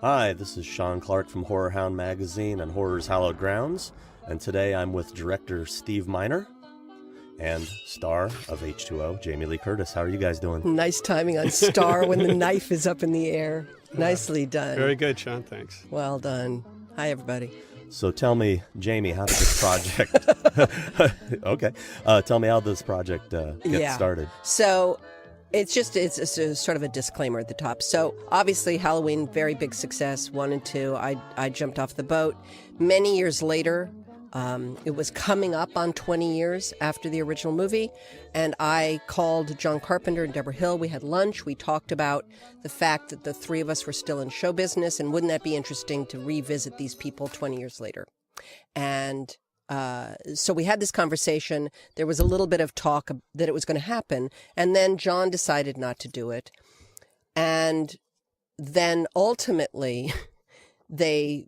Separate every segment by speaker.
Speaker 1: Hi, this is Sean Clark from Horror Hound Magazine and Horror's Hallowed Grounds, and today I'm with director Steve Miner and star of H2O, Jamie Lee Curtis. How are you guys doing?
Speaker 2: Nice timing on star when the knife is up in the air. Nicely done.
Speaker 3: Very good, Sean. Thanks.
Speaker 2: Well done. Hi, everybody.
Speaker 1: So tell me, Jamie, how did this project... Okay. Tell me how this project gets started.
Speaker 2: So it's a sort of a disclaimer at the top. So obviously Halloween, very big success, 1 and 2. I jumped off the boat. Many years later, it was coming up on 20 years after the original movie, and I called John Carpenter and Deborah Hill. We had lunch. We talked about the fact that the three of us were still in show business, and wouldn't that be interesting to revisit these people 20 years later? And so we had this conversation. There was a little bit of talk that it was going to happen, and then John decided not to do it. And then ultimately, they...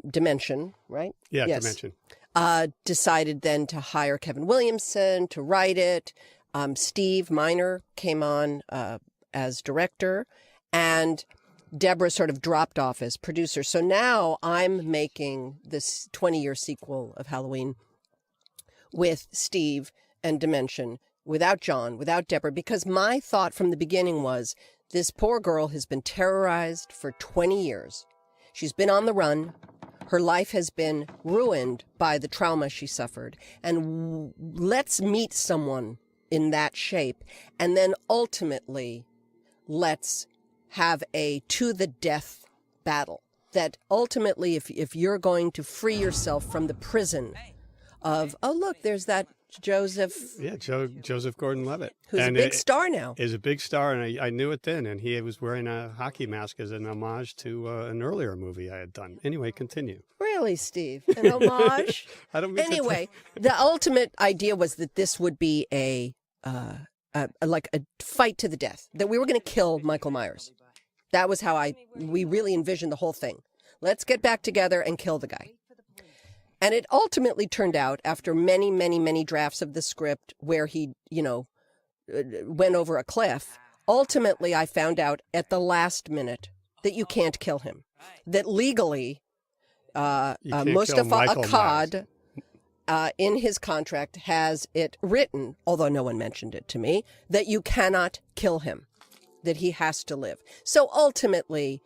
Speaker 2: Dimension, right?
Speaker 3: Yeah,
Speaker 2: yes.
Speaker 3: Dimension.
Speaker 2: Decided then to hire Kevin Williamson to write it. Steve Miner came on as director, and Deborah sort of dropped off as producer. So now I'm making this 20-year sequel of Halloween with Steve and Dimension, without John, without Deborah, because my thought from the beginning was this poor girl has been terrorized for 20 years. She's been on the run. Her life has been ruined by the trauma she suffered. And let's meet someone in that shape. And then ultimately, let's have a to-the-death battle. That ultimately, if you're going to free yourself from the prison of, oh, look, there's that Joseph.
Speaker 3: Yeah, Joseph Gordon-Levitt.
Speaker 2: Who's a big star now.
Speaker 3: Is a big star, and I knew it then. And he was wearing a hockey mask as an homage to an earlier movie I had done. Anyway, continue.
Speaker 2: Really, Steve? An homage?
Speaker 3: I don't mean
Speaker 2: Anyway, the ultimate idea was that this would be like a fight to the death, that we were going to kill Michael Myers. That was how we really envisioned the whole thing. Let's get back together and kill the guy. And it ultimately turned out, after many, many, many drafts of the script where he, went over a cliff, ultimately I found out at the last minute that you can't kill him. That legally, Mustafa Akkad, in his contract, has it written, although no one mentioned it to me, that you cannot kill him, that he has to live. So ultimately,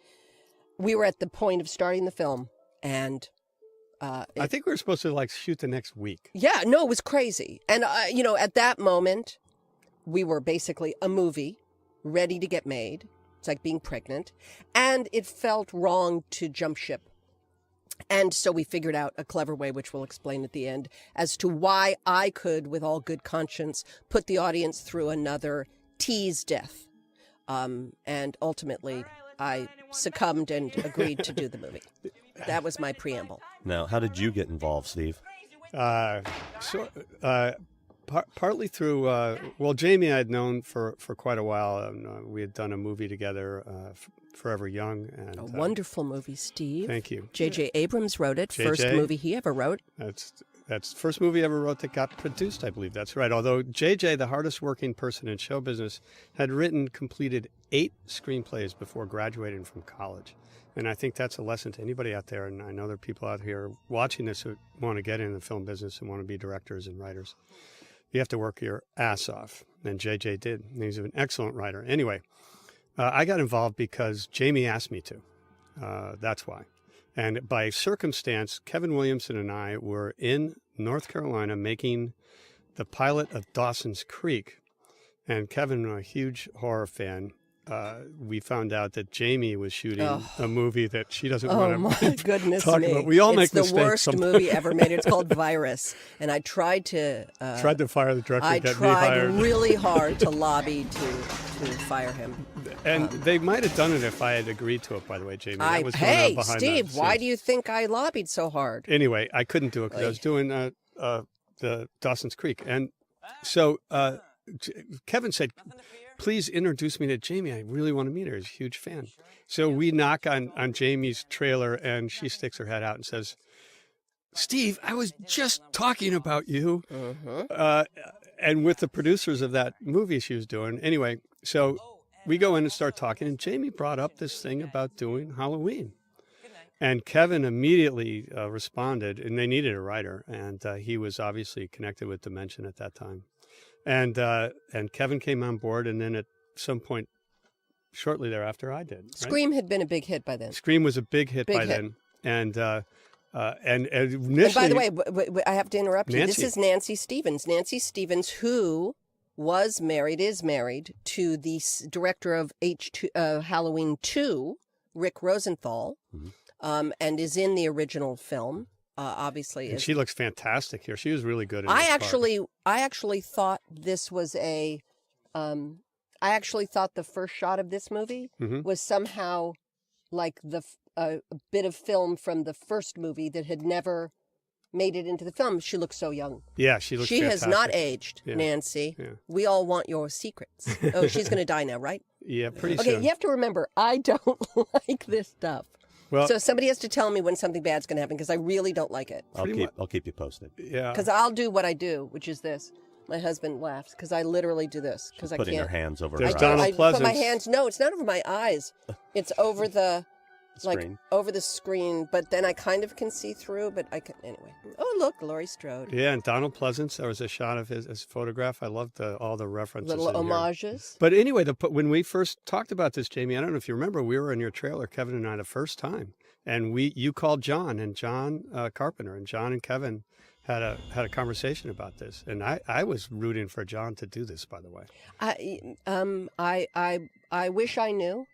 Speaker 2: we were at the point of starting the film, and...
Speaker 3: I think we were supposed to shoot the next week.
Speaker 2: Yeah, no, it was crazy. And, at that moment, we were basically a movie ready to get made. It's like being pregnant. And it felt wrong to jump ship. And so we figured out a clever way, which we'll explain at the end, as to why I could, with all good conscience, put the audience through another tease death. And ultimately, I succumbed and agreed to do the movie. That was my preamble.
Speaker 1: Now, how did you get involved, Steve?
Speaker 3: Partly through, Jamie I had known for quite a while. We had done a movie together, Forever Young. And,
Speaker 2: a wonderful movie, Steve.
Speaker 3: Thank you.
Speaker 2: J.J. Abrams wrote it. First movie he ever wrote.
Speaker 3: That's the first movie I ever wrote that got produced, I believe. That's right. Although J.J., the hardest working person in show business, had completed 8 screenplays before graduating from college. And I think that's a lesson to anybody out there. And I know there are people out here watching this who want to get in the film business and want to be directors and writers. You have to work your ass off. And JJ did. And he's an excellent writer. Anyway, I got involved because Jamie asked me to. That's why. And by circumstance, Kevin Williamson and I were in North Carolina making the pilot of Dawson's Creek. And Kevin, a huge horror fan, we found out that Jamie was shooting a movie that she doesn't want to talk about. We all make mistakes.
Speaker 2: It's the worst movie ever made. It's called Virus. And I tried to
Speaker 3: fire the director.
Speaker 2: I
Speaker 3: get me hired.
Speaker 2: tried really hard to lobby to fire him.
Speaker 3: And they might have done it if I had agreed to it, by the way, Jamie.
Speaker 2: Hey, Steve, why do you think I lobbied so hard?
Speaker 3: Anyway, I couldn't do it because I was doing the Dawson's Creek. And so Kevin said, please introduce me to Jamie. I really want to meet her. He's a huge fan. So we knock on Jamie's trailer, and she sticks her head out and says, Steve, I was just talking about you. And with the producers of that movie she was doing. Anyway, so we go in and start talking, and Jamie brought up this thing about doing Halloween. And Kevin immediately responded, and they needed a writer, and he was obviously connected with Dimension at that time. And Kevin came on board, and then at some point shortly thereafter, I did. Right?
Speaker 2: Scream had been a big hit by then.
Speaker 3: Scream was a big hit by then, and initially.
Speaker 2: And by the way, I have to interrupt you.
Speaker 3: Nancy.
Speaker 2: This is Nancy Stevens. Nancy Stevens, who is married to the director of Halloween 2, Rick Rosenthal, and is in the original film. Obviously,
Speaker 3: and she looks fantastic here. She was really good. In
Speaker 2: I actually thought this was a. I actually thought the first shot of this movie was somehow like a bit of film from the first movie that had never made it into the film. She looks so young.
Speaker 3: Yeah, she looks
Speaker 2: She
Speaker 3: fantastic.
Speaker 2: has not aged,
Speaker 3: Yeah.
Speaker 2: Nancy.
Speaker 3: Yeah.
Speaker 2: We all want your secrets. Oh, she's going to die now, right?
Speaker 3: Yeah, pretty
Speaker 2: Okay,
Speaker 3: soon.
Speaker 2: you have to remember, I don't like this stuff.
Speaker 3: Well,
Speaker 2: So somebody has to tell me when something bad's going to happen because I really don't like it.
Speaker 1: I'll keep you posted.
Speaker 3: yeah.
Speaker 2: Because I'll do what I do, which is this. My husband laughs because I literally do this because I
Speaker 1: Putting
Speaker 2: can't.
Speaker 1: her hands over
Speaker 3: There's
Speaker 1: her
Speaker 3: Donald
Speaker 1: eyes.
Speaker 2: I put my
Speaker 3: Pleasance.
Speaker 2: hands. No, it's not over my eyes. It's over the
Speaker 1: Screen.
Speaker 2: over the screen. But then I kind of can see through. But I can anyway. Oh look, Laurie Strode.
Speaker 3: Yeah, and Donald Pleasance. There was a shot of his photograph. I loved all the references.
Speaker 2: Little
Speaker 3: in here.
Speaker 2: homages.
Speaker 3: But anyway, when we first talked about this, Jamie, I don't know if you remember, we were in your trailer, Kevin and I, the first time, and you called John Carpenter, and John and Kevin had a conversation about this, and I was rooting for John to do this, by the way.
Speaker 2: I wish I knew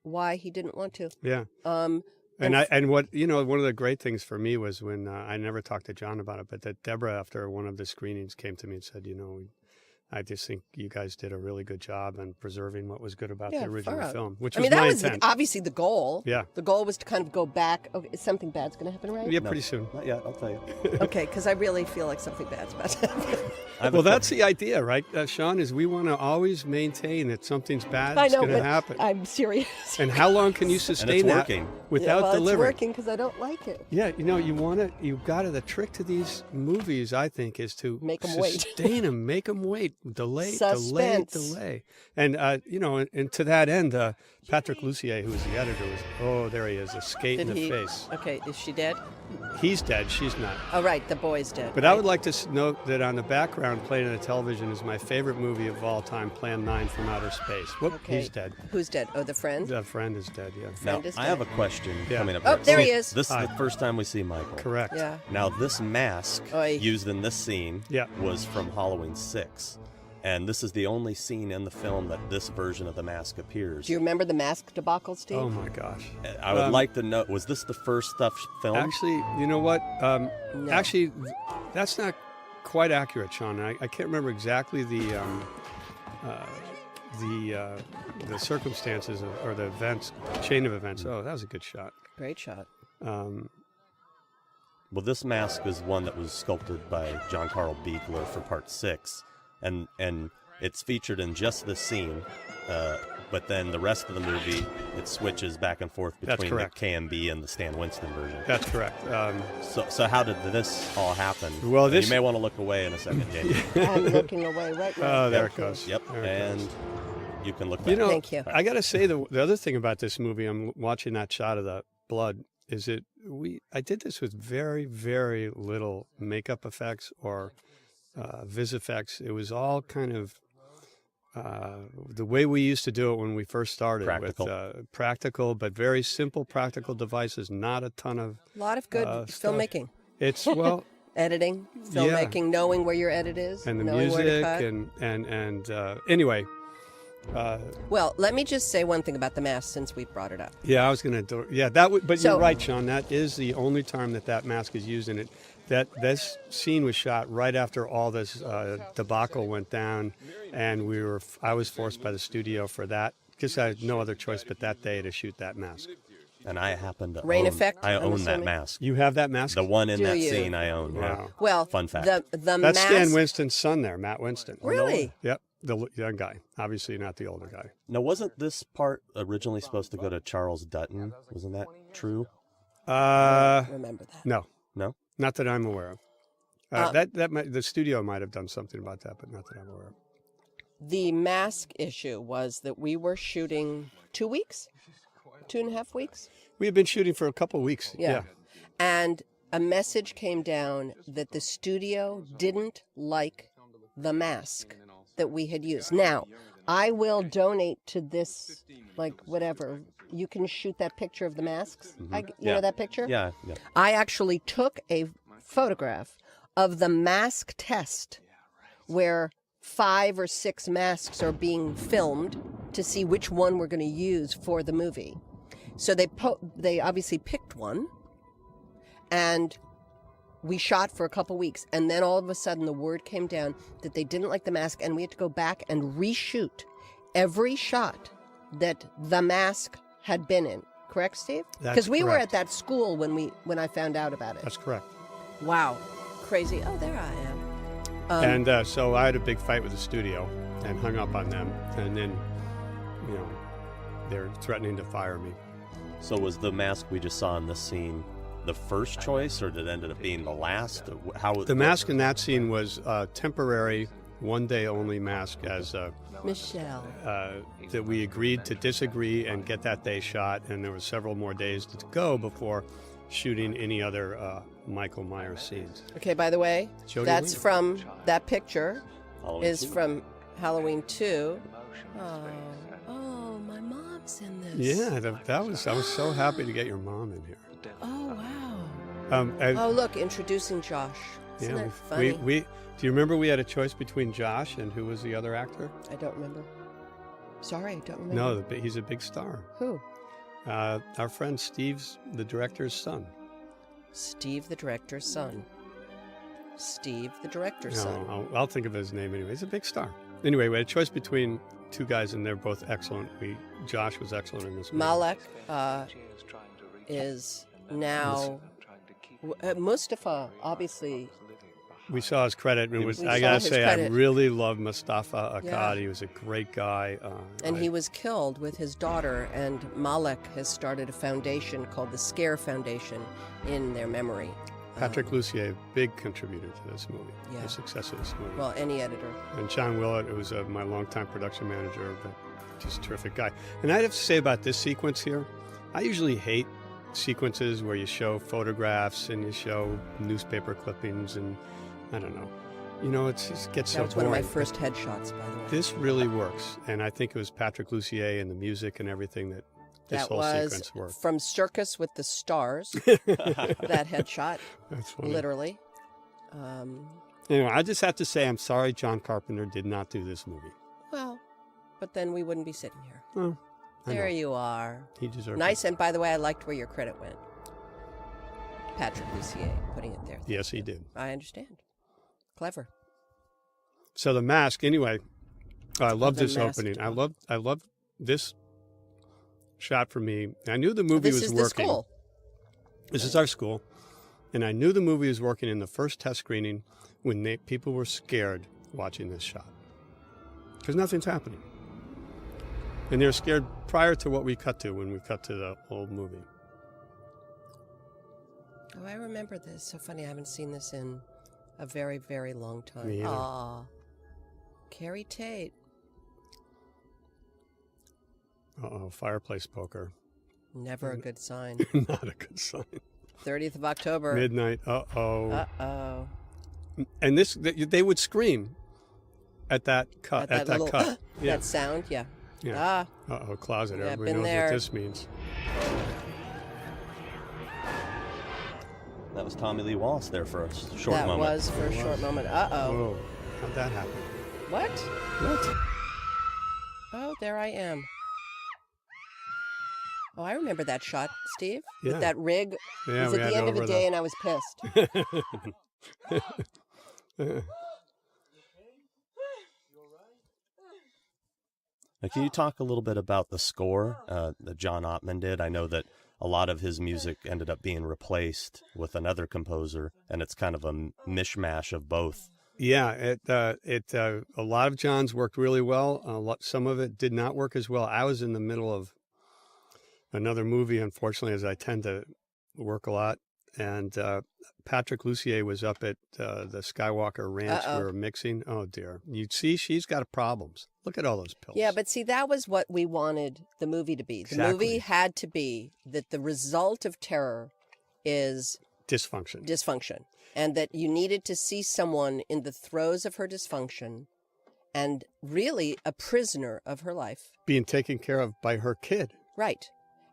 Speaker 2: why he didn't want to.
Speaker 3: Yeah. And what one of the great things for me was when I never talked to John about it, but that Deborah, after one of the screenings, came to me and said, I just think you guys did a really good job in preserving what was good about the original film, which was
Speaker 2: that
Speaker 3: my
Speaker 2: was
Speaker 3: intent.
Speaker 2: obviously the goal.
Speaker 3: Yeah.
Speaker 2: The goal was to kind of go back. Okay, something bad's going to happen, right?
Speaker 3: Yeah, pretty soon.
Speaker 1: Not yet, I'll tell you.
Speaker 2: Okay, because I really feel like something bad's about to happen.
Speaker 3: Well, that's the idea, right, Sean, is we want to always maintain that something's bad
Speaker 2: I
Speaker 3: is
Speaker 2: know,
Speaker 3: going to
Speaker 2: but
Speaker 3: happen.
Speaker 2: I'm serious.
Speaker 3: And how long can you sustain that
Speaker 1: working.
Speaker 3: without
Speaker 2: well,
Speaker 3: delivering?
Speaker 2: It's working because I don't like it.
Speaker 3: Yeah, the trick to these movies, I think, is to
Speaker 2: Make 'em wait.
Speaker 3: sustain them, make them wait, delay.
Speaker 2: Suspense.
Speaker 3: And, and to that end, Patrick Lussier, who was the editor, there he is, a skate in the face.
Speaker 2: Okay, is she dead?
Speaker 3: He's dead, she's not.
Speaker 2: Oh, right, the boy's dead.
Speaker 3: But I would like to note that on the background, playing on the television, is my favorite movie of all time, Plan 9 from Outer Space. Whoop,
Speaker 2: Okay.
Speaker 3: he's dead.
Speaker 2: Who's dead? Oh, the friend?
Speaker 3: The friend is dead, yeah.
Speaker 1: Now,
Speaker 2: Friend is
Speaker 1: I have a
Speaker 2: dead.
Speaker 1: question
Speaker 3: Yeah.
Speaker 1: coming up.
Speaker 2: Oh,
Speaker 1: here.
Speaker 2: there he is.
Speaker 1: This is
Speaker 3: Hi.
Speaker 1: the first time we see Michael.
Speaker 3: Correct.
Speaker 2: Yeah.
Speaker 1: Now, this mask
Speaker 2: Oy.
Speaker 1: used in this scene
Speaker 3: Yeah.
Speaker 1: was from Halloween 6. And this is the only scene in the film that this version of the mask appears.
Speaker 2: Do you remember the mask debacle, Steve?
Speaker 3: Oh, my gosh.
Speaker 1: I would like to know, was this the first stuff filmed?
Speaker 3: Actually, you know what?
Speaker 2: No.
Speaker 3: Actually, that's not quite accurate, Sean. I can't remember exactly the circumstances or the events, chain of events. Oh, that was a good shot.
Speaker 2: Great shot.
Speaker 1: Well, this mask is one that was sculpted by John Carl Biegler for part 6. And it's featured in just this scene, but then the rest of the movie, it switches back and forth between the
Speaker 3: correct.
Speaker 1: KMB and the Stan Winston version.
Speaker 3: That's correct.
Speaker 1: So how did this all happen?
Speaker 3: Well,
Speaker 1: You may want to look away in a second, Jamie.
Speaker 2: I'm looking away right now.
Speaker 3: Oh, there it goes.
Speaker 1: Yep,
Speaker 3: There it
Speaker 1: and
Speaker 3: goes.
Speaker 1: you can look back.
Speaker 2: Thank you.
Speaker 3: I got to say, the other thing about this movie, I'm watching that shot of the blood, is I did this with very, very little makeup effects or vis effects. It was all kind of the way we used to do it when we first started.
Speaker 1: Practical.
Speaker 3: With practical, but very simple practical devices, not a ton of
Speaker 2: A lot of good
Speaker 3: stuff.
Speaker 2: filmmaking.
Speaker 3: It's, well,
Speaker 2: Editing, filmmaking, knowing where your edit is,
Speaker 3: and the
Speaker 2: knowing where to
Speaker 3: music,
Speaker 2: cut.
Speaker 3: anyway.
Speaker 2: Well, let me just say one thing about the mask since we brought it up.
Speaker 3: Yeah, I was going to. Yeah, that would. But
Speaker 2: So-
Speaker 3: you're right, Sean. That is the only time that mask is used in it. This scene was shot right after all this debacle went down, and I was forced by the studio for that because I had no other choice but that day to shoot that mask.
Speaker 1: And I happen to
Speaker 2: Rain
Speaker 1: own,
Speaker 2: effect,
Speaker 1: I
Speaker 2: I'm
Speaker 1: own that
Speaker 2: assuming?
Speaker 1: mask.
Speaker 3: You have that mask?
Speaker 1: The one in
Speaker 2: Do
Speaker 1: that
Speaker 2: you?
Speaker 1: scene I own. Yeah.
Speaker 3: Wow.
Speaker 2: Well,
Speaker 1: Fun fact.
Speaker 2: the
Speaker 3: That's
Speaker 2: mask.
Speaker 3: Stan Winston's son there, Matt Winston.
Speaker 2: Really?
Speaker 3: Yep, the young guy. Obviously not the older guy.
Speaker 1: Now, wasn't this part originally supposed to go to Charles Dutton? Wasn't that true?
Speaker 2: Remember that.
Speaker 3: No,
Speaker 1: No?
Speaker 3: not that I'm aware of. The studio might have done something about that, but not that I'm aware of.
Speaker 2: The mask issue was that we were shooting 2 weeks, 2.5 weeks.
Speaker 3: We had been shooting for a couple of weeks. Yeah.
Speaker 2: And a message came down that the studio didn't like the mask that we had used. Now, I will donate to this, like, whatever. You can shoot that picture of the masks. You know that picture?
Speaker 1: Yeah.
Speaker 2: I actually took a photograph of the mask test where 5 or 6 masks are being filmed to see which one we're going to use for the movie. So they obviously picked one, and we shot for a couple weeks, and then all of a sudden the word came down that they didn't like the mask, and we had to go back and reshoot every shot that the mask had been in. Correct, Steve? Because we were at that school when I found out about it.
Speaker 3: That's correct.
Speaker 2: Wow. Crazy. Oh, there I am.
Speaker 3: And so I had a big fight with the studio and hung up on them, and then, they're threatening to fire me.
Speaker 1: So was the mask we just saw in this scene the first choice, or did it ended up being the last?
Speaker 3: The mask in that scene was a temporary, one-day-only mask as
Speaker 2: Michelle.
Speaker 3: that we agreed to disagree and get that day shot, and there were several more days to go before shooting any other Michael Myers scenes.
Speaker 2: Okay, by the way, that's from that picture
Speaker 1: Halloween
Speaker 2: is
Speaker 1: 2?
Speaker 2: from Halloween 2. Oh, my mom's in this.
Speaker 3: Yeah, I was so happy to get your mom in here.
Speaker 2: Oh, wow. Oh, look, introducing Josh. Isn't that funny?
Speaker 3: We do you remember we had a choice between Josh and who was the other actor?
Speaker 2: I don't remember. Sorry, I don't remember.
Speaker 3: No, he's a big star.
Speaker 2: Who?
Speaker 3: Our friend Steve's the director's son.
Speaker 2: Steve, the director's son. Steve, the director's son.
Speaker 3: No, I'll think of his name anyway. He's a big star. Anyway, we had a choice between 2 guys, and they're both excellent. Josh was excellent in this movie.
Speaker 2: Malek is now... Mustafa, obviously...
Speaker 3: We saw his credit.
Speaker 2: We
Speaker 3: I
Speaker 2: saw
Speaker 3: gotta
Speaker 2: his
Speaker 3: say,
Speaker 2: credit.
Speaker 3: I really love Mustafa Akkad.
Speaker 2: Yeah.
Speaker 3: He was a great guy.
Speaker 2: And he was killed with his daughter, and Malek has started a foundation called the Scare Foundation in their memory.
Speaker 3: Patrick Lussier, big contributor to this movie,
Speaker 2: Yeah.
Speaker 3: the success of this movie.
Speaker 2: Well, any editor.
Speaker 3: And John Willett, who was my longtime production manager, but just a terrific guy. And I'd have to say about this sequence here, I usually hate sequences where you show photographs and you show newspaper clippings, and I don't know. It just gets so
Speaker 2: That was one of
Speaker 3: boring.
Speaker 2: my first headshots, by the way.
Speaker 3: This really works, and I think it was Patrick Lussier and the music and everything that this
Speaker 2: That
Speaker 3: whole
Speaker 2: was
Speaker 3: sequence worked.
Speaker 2: from Circus with the Stars, that headshot,
Speaker 3: That's funny.
Speaker 2: literally.
Speaker 3: Anyway, I just have to say I'm sorry John Carpenter did not do this movie.
Speaker 2: Well, but then we wouldn't be sitting here.
Speaker 3: Well, I
Speaker 2: There
Speaker 3: know.
Speaker 2: you are.
Speaker 3: He deserved
Speaker 2: Nice, and by the way, I liked where your credit went. Patrick Lussier putting it there.
Speaker 3: it. Yes, he did.
Speaker 2: I understand. Clever.
Speaker 3: So the mask, anyway, I love
Speaker 2: The
Speaker 3: this
Speaker 2: mask.
Speaker 3: opening. I love this shot for me. I knew the movie
Speaker 2: This
Speaker 3: was
Speaker 2: is
Speaker 3: working.
Speaker 2: the school.
Speaker 3: This is our school. And I knew the movie was working in the first test screening when people were scared watching this shot. Because nothing's happening. And they were scared prior to what we cut to when we cut to the old movie.
Speaker 2: Oh, I remember this. So funny. I haven't seen this in a very, very long time.
Speaker 3: Me either.
Speaker 2: Aw. Carrie Tate.
Speaker 3: Uh-oh, fireplace poker.
Speaker 2: Never a good sign.
Speaker 3: Not a good sign.
Speaker 2: 30th of October.
Speaker 3: Midnight, uh-oh.
Speaker 2: Uh-oh.
Speaker 3: And they would scream at that cut. At that
Speaker 2: little,
Speaker 3: cut. Yeah.
Speaker 2: That sound, yeah.
Speaker 3: Yeah.
Speaker 2: Ah,
Speaker 3: Uh-oh, closet.
Speaker 2: Yeah,
Speaker 3: Everybody
Speaker 2: been
Speaker 3: knows
Speaker 2: there.
Speaker 3: what this means.
Speaker 1: That was Tommy Lee Wallace there for a short
Speaker 2: that
Speaker 1: moment.
Speaker 2: was for a short moment. Uh-oh.
Speaker 3: Whoa, how'd that happen?
Speaker 2: What?
Speaker 3: What?
Speaker 2: Oh, there I am. Oh, I remember that shot, Steve.
Speaker 3: Yeah.
Speaker 2: With that rig.
Speaker 3: Yeah,
Speaker 2: it was
Speaker 3: we
Speaker 2: at
Speaker 3: had
Speaker 2: the end of the
Speaker 3: over
Speaker 2: day, and I was pissed.
Speaker 1: Now, can you talk a little bit about the score that John Ottman did? I know that a lot of his music ended up being replaced with another composer, and it's kind of a mishmash of both.
Speaker 3: Yeah, a lot of John's worked really well. Some of it did not work as well. I was in the middle of another movie, unfortunately, as I tend to work a lot, and Patrick Lussier was up at the Skywalker Ranch.
Speaker 2: Uh-oh.
Speaker 3: We were mixing. Oh dear, you'd see she's got problems. Look at all those pills.
Speaker 2: Yeah, but see, that was what we wanted the movie to be. The
Speaker 3: Exactly.
Speaker 2: movie had to be that the result of terror is
Speaker 3: dysfunction.
Speaker 2: And that you needed to see someone in the throes of her dysfunction and really a prisoner of her life.
Speaker 3: Being taken care of by her kid.
Speaker 2: Right.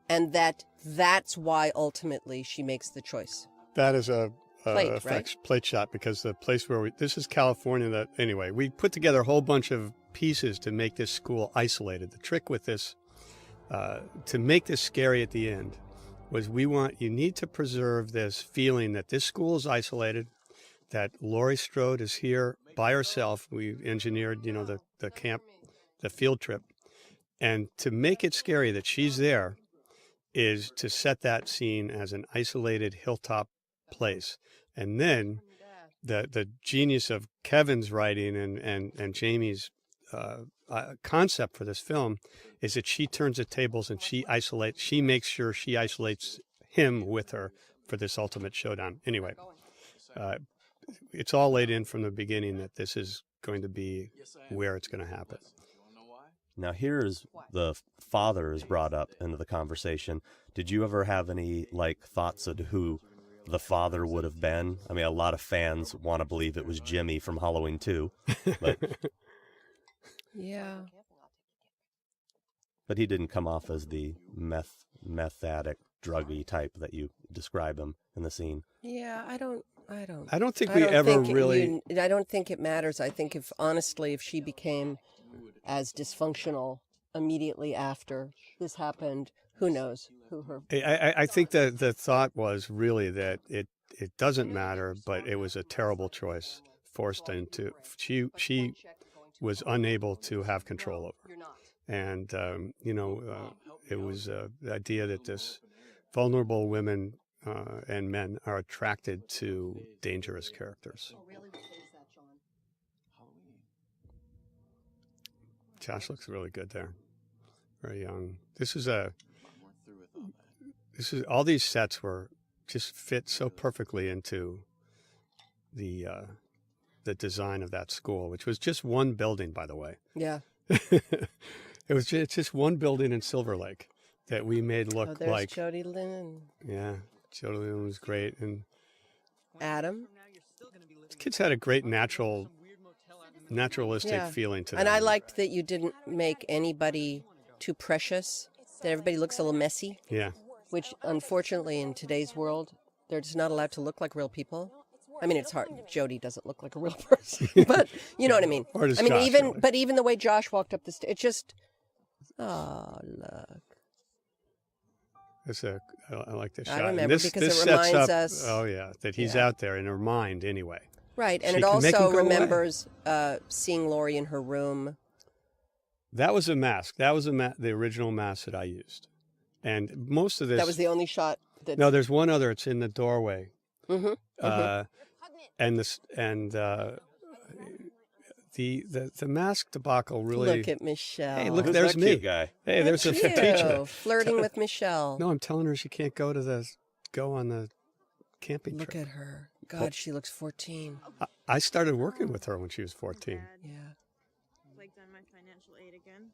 Speaker 2: And that's why ultimately she makes the choice.
Speaker 3: That is a
Speaker 2: Plate, right?
Speaker 3: plate shot, because the place where this is California. Anyway, we put together a whole bunch of pieces to make this school isolated. The trick with this, to make this scary at the end, was you need to preserve this feeling that this school is isolated, that Laurie Strode is here by herself. We engineered, the camp, the field trip. And to make it scary that she's there is to set that scene as an isolated hilltop place. And then the genius of Kevin's writing and Jamie's concept for this film is that she turns the tables and she makes sure she isolates him with her for this ultimate showdown. Anyway, it's all laid in from the beginning that this is going to be where it's going to happen.
Speaker 1: Now here's the father is brought up into the conversation. Did you ever have any thoughts of who the father would have been? I mean, a lot of fans want to believe it was Jimmy from Halloween 2, but
Speaker 2: Yeah.
Speaker 1: but he didn't come off as the meth addict, druggy type that you describe him in the scene.
Speaker 2: Yeah, I don't
Speaker 3: think we ever really.
Speaker 2: I don't think it matters. I think if she became as dysfunctional immediately after this happened, who knows who her.
Speaker 3: I think that the thought was really that it doesn't matter, but it was a terrible choice forced into. She was unable to have control over, and it was the idea that this vulnerable women and men are attracted to dangerous characters. Josh looks really good there. Very young. All these sets were just fit so perfectly into the design of that school, which was just one building, by the way.
Speaker 2: Yeah.
Speaker 3: It's just one building in Silver Lake that we made look
Speaker 2: there's
Speaker 3: like.
Speaker 2: Jody Lynn.
Speaker 3: Yeah, Jody Lynn was great, and
Speaker 2: Adam.
Speaker 3: the kids had a great naturalistic feeling to them.
Speaker 2: And I liked that you didn't make anybody too precious, that everybody looks a little messy.
Speaker 3: Yeah.
Speaker 2: Which, unfortunately, in today's world, they're just not allowed to look like real people. I mean, it's hard. Jody doesn't look like a real person, but you know what I mean.
Speaker 3: Or does
Speaker 2: I mean,
Speaker 3: Josh,
Speaker 2: even
Speaker 3: really?
Speaker 2: even the way Josh walked up the stairs, it's just, oh look.
Speaker 3: I like this
Speaker 2: I
Speaker 3: shot.
Speaker 2: remember
Speaker 3: this,
Speaker 2: because
Speaker 3: this
Speaker 2: it
Speaker 3: sets
Speaker 2: reminds
Speaker 3: up,
Speaker 2: us.
Speaker 3: Oh yeah, that he's out there in her mind anyway.
Speaker 2: Right, and
Speaker 3: She
Speaker 2: it
Speaker 3: can make
Speaker 2: also
Speaker 3: him go away.
Speaker 2: remembers seeing Laurie in her room.
Speaker 3: That was a mask. That was the original mask that I used, and most of this.
Speaker 2: That was the only shot.
Speaker 3: No, there's one other. It's in the doorway.
Speaker 2: Mm-hmm.
Speaker 3: And the mask debacle really.
Speaker 2: Look at Michelle.
Speaker 3: Hey, look,
Speaker 1: Who's
Speaker 3: there's
Speaker 1: that
Speaker 3: me.
Speaker 1: cute guy?
Speaker 3: Hey, there's a
Speaker 2: Look at
Speaker 3: teacher
Speaker 2: you, flirting with Michelle.
Speaker 3: No, I'm telling her she can't go on the camping
Speaker 2: Look
Speaker 3: trip.
Speaker 2: at her. God, she looks 14.
Speaker 3: I started working with her when she was 14.
Speaker 2: Yeah.
Speaker 4: Flaked on my financial aid again.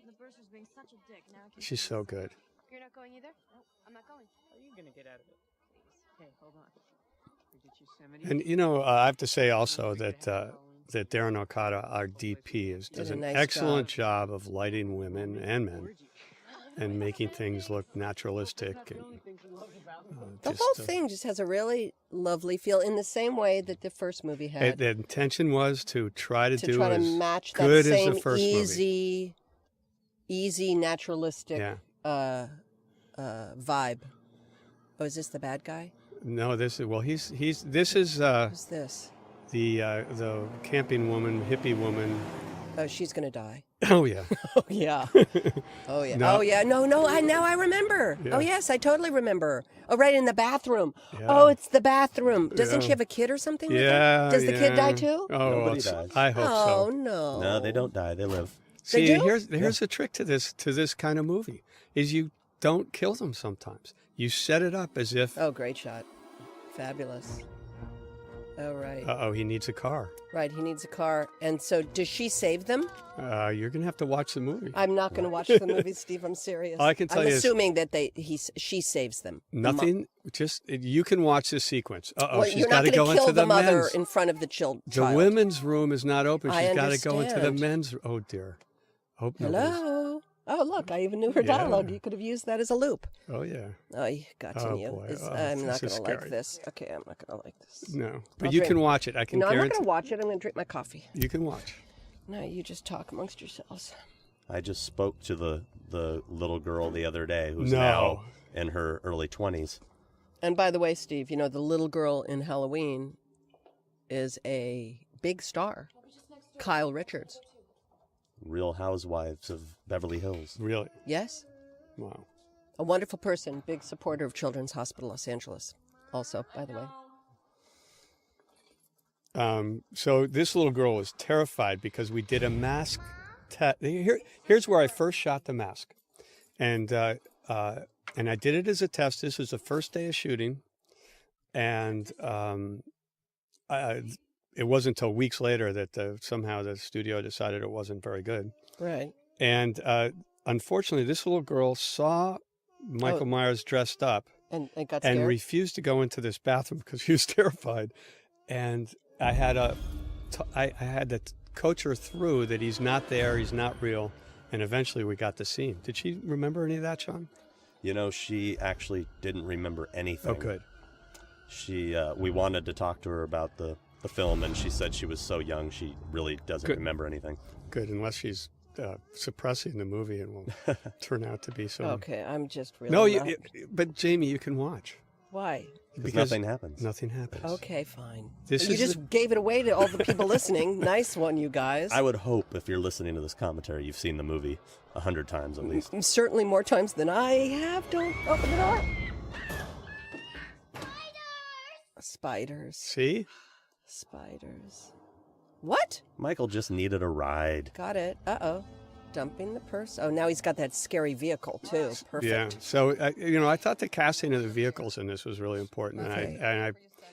Speaker 4: The bursar's being such a dick now.
Speaker 3: She's so good.
Speaker 4: You're not going either? No, I'm not going.
Speaker 5: How are you going to get out of it? Hey, hold on.
Speaker 3: And I have to say also that Darren Okada, our DP, does
Speaker 2: a
Speaker 3: an
Speaker 2: nice
Speaker 3: excellent job of lighting women and men and making things look naturalistic. And,
Speaker 2: The whole thing just has a really lovely feel in the same way that the first movie had.
Speaker 3: The intention was to try to do
Speaker 2: try to
Speaker 3: as
Speaker 2: match that
Speaker 3: good
Speaker 2: same
Speaker 3: as the first movie.
Speaker 2: easy, naturalistic
Speaker 3: Yeah.
Speaker 2: vibe. Oh, is this the bad guy?
Speaker 3: No, this is this is
Speaker 2: Who's this?
Speaker 3: the camping woman, hippie woman.
Speaker 2: Oh, she's gonna die.
Speaker 3: Oh yeah.
Speaker 2: Oh yeah. Oh yeah.
Speaker 3: No.
Speaker 2: Oh yeah. No. Now I remember.
Speaker 3: Yeah.
Speaker 2: Oh yes, I totally remember. Oh, right in the bathroom.
Speaker 3: Yeah.
Speaker 2: Oh, it's the bathroom. Doesn't
Speaker 3: Yeah.
Speaker 2: she have a kid or something? with her?
Speaker 3: Yeah.
Speaker 2: Does the kid die too?
Speaker 3: Oh,
Speaker 1: Nobody dies.
Speaker 3: I hope
Speaker 2: Oh
Speaker 3: so.
Speaker 2: no.
Speaker 1: No, they don't die. They live.
Speaker 2: They
Speaker 3: See,
Speaker 2: do?
Speaker 3: here's a trick to this kind of movie: is you don't kill them sometimes. You set it up as if,
Speaker 2: Oh, great shot. Fabulous. Oh, right.
Speaker 3: he needs a car.
Speaker 2: Right, he needs a car. And so does she save them?
Speaker 3: You're going to have to watch the movie.
Speaker 2: I'm not going to watch the movie, Steve. I'm serious.
Speaker 3: All I can tell
Speaker 2: I'm
Speaker 3: you is-
Speaker 2: assuming that she saves them.
Speaker 3: Nothing, you can watch this sequence.
Speaker 2: Well,
Speaker 3: She's
Speaker 2: you're
Speaker 3: got
Speaker 2: not
Speaker 3: to
Speaker 2: going
Speaker 3: go
Speaker 2: to kill
Speaker 3: into
Speaker 2: the
Speaker 3: the
Speaker 2: mother
Speaker 3: men's.
Speaker 2: in front of the child.
Speaker 3: The women's room is not open.
Speaker 2: I
Speaker 3: She's got to go into the
Speaker 2: understand.
Speaker 3: men's. Oh, dear. Hope nobody's-
Speaker 2: Hello. Oh, look, I even knew her dialogue. You could have used that as a loop.
Speaker 3: Oh, yeah.
Speaker 2: Oh, you got to
Speaker 3: Oh,
Speaker 2: you.
Speaker 3: boy.
Speaker 2: I'm not
Speaker 3: this is
Speaker 2: going to like
Speaker 3: scary.
Speaker 2: this. Okay, I'm not going to like this.
Speaker 3: No. But
Speaker 2: I'll
Speaker 3: you
Speaker 2: drink.
Speaker 3: can watch it. I can
Speaker 2: No, I'm not
Speaker 3: guarantee.
Speaker 2: going to watch it. I'm going to drink my coffee.
Speaker 3: You can watch.
Speaker 2: No, you just talk amongst yourselves.
Speaker 1: I just spoke to the little girl the other day who's
Speaker 3: No.
Speaker 1: now in her early 20s.
Speaker 2: And by the way, Steve, you know, the little girl in Halloween is a big star. Kyle Richards.
Speaker 1: Real Housewives of Beverly Hills.
Speaker 3: Really?
Speaker 2: Yes?
Speaker 3: Wow.
Speaker 2: A wonderful person, big supporter of Children's Hospital Los Angeles. Also, by the way.
Speaker 3: So this little girl was terrified because we did a mask test. Here's where I first shot the mask, and I did it as a test. This was the first day of shooting, and it wasn't until weeks later that somehow the studio decided it wasn't very good.
Speaker 2: Right.
Speaker 3: And unfortunately, this little girl saw Michael Myers dressed up
Speaker 2: And got scared?
Speaker 3: and refused to go into this bathroom because she was terrified. And I had to coach her through that he's not there, he's not real. And eventually we got the scene. Did she remember any of that, Sean?
Speaker 1: You know, she actually didn't remember anything.
Speaker 3: Oh, good.
Speaker 1: We wanted to talk to her about the film, and she said she was so young she really doesn't
Speaker 3: Good.
Speaker 1: remember anything.
Speaker 3: Good, unless she's suppressing the movie and will turn out to be so.
Speaker 2: Okay, I'm just really
Speaker 3: No,
Speaker 2: not-
Speaker 3: but Jamie, you can watch.
Speaker 2: Why?
Speaker 1: Because nothing happens.
Speaker 3: Nothing happens.
Speaker 2: Okay, fine.
Speaker 3: This
Speaker 2: You
Speaker 3: is
Speaker 2: just gave it away to all the people listening. Nice one, you guys.
Speaker 1: I would hope if you're listening to this commentary, you've seen the movie 100 times at least.
Speaker 2: Certainly more times than I have. Don't open the door. Spiders.
Speaker 3: See?
Speaker 2: Spiders. What?
Speaker 1: Michael just needed a ride.
Speaker 2: Got it. Uh-oh. Dumping the purse. Oh, now he's got that scary vehicle, too. Perfect.
Speaker 3: Yeah. So, I thought the casting of the vehicles in this was really important.
Speaker 2: Okay.
Speaker 3: And I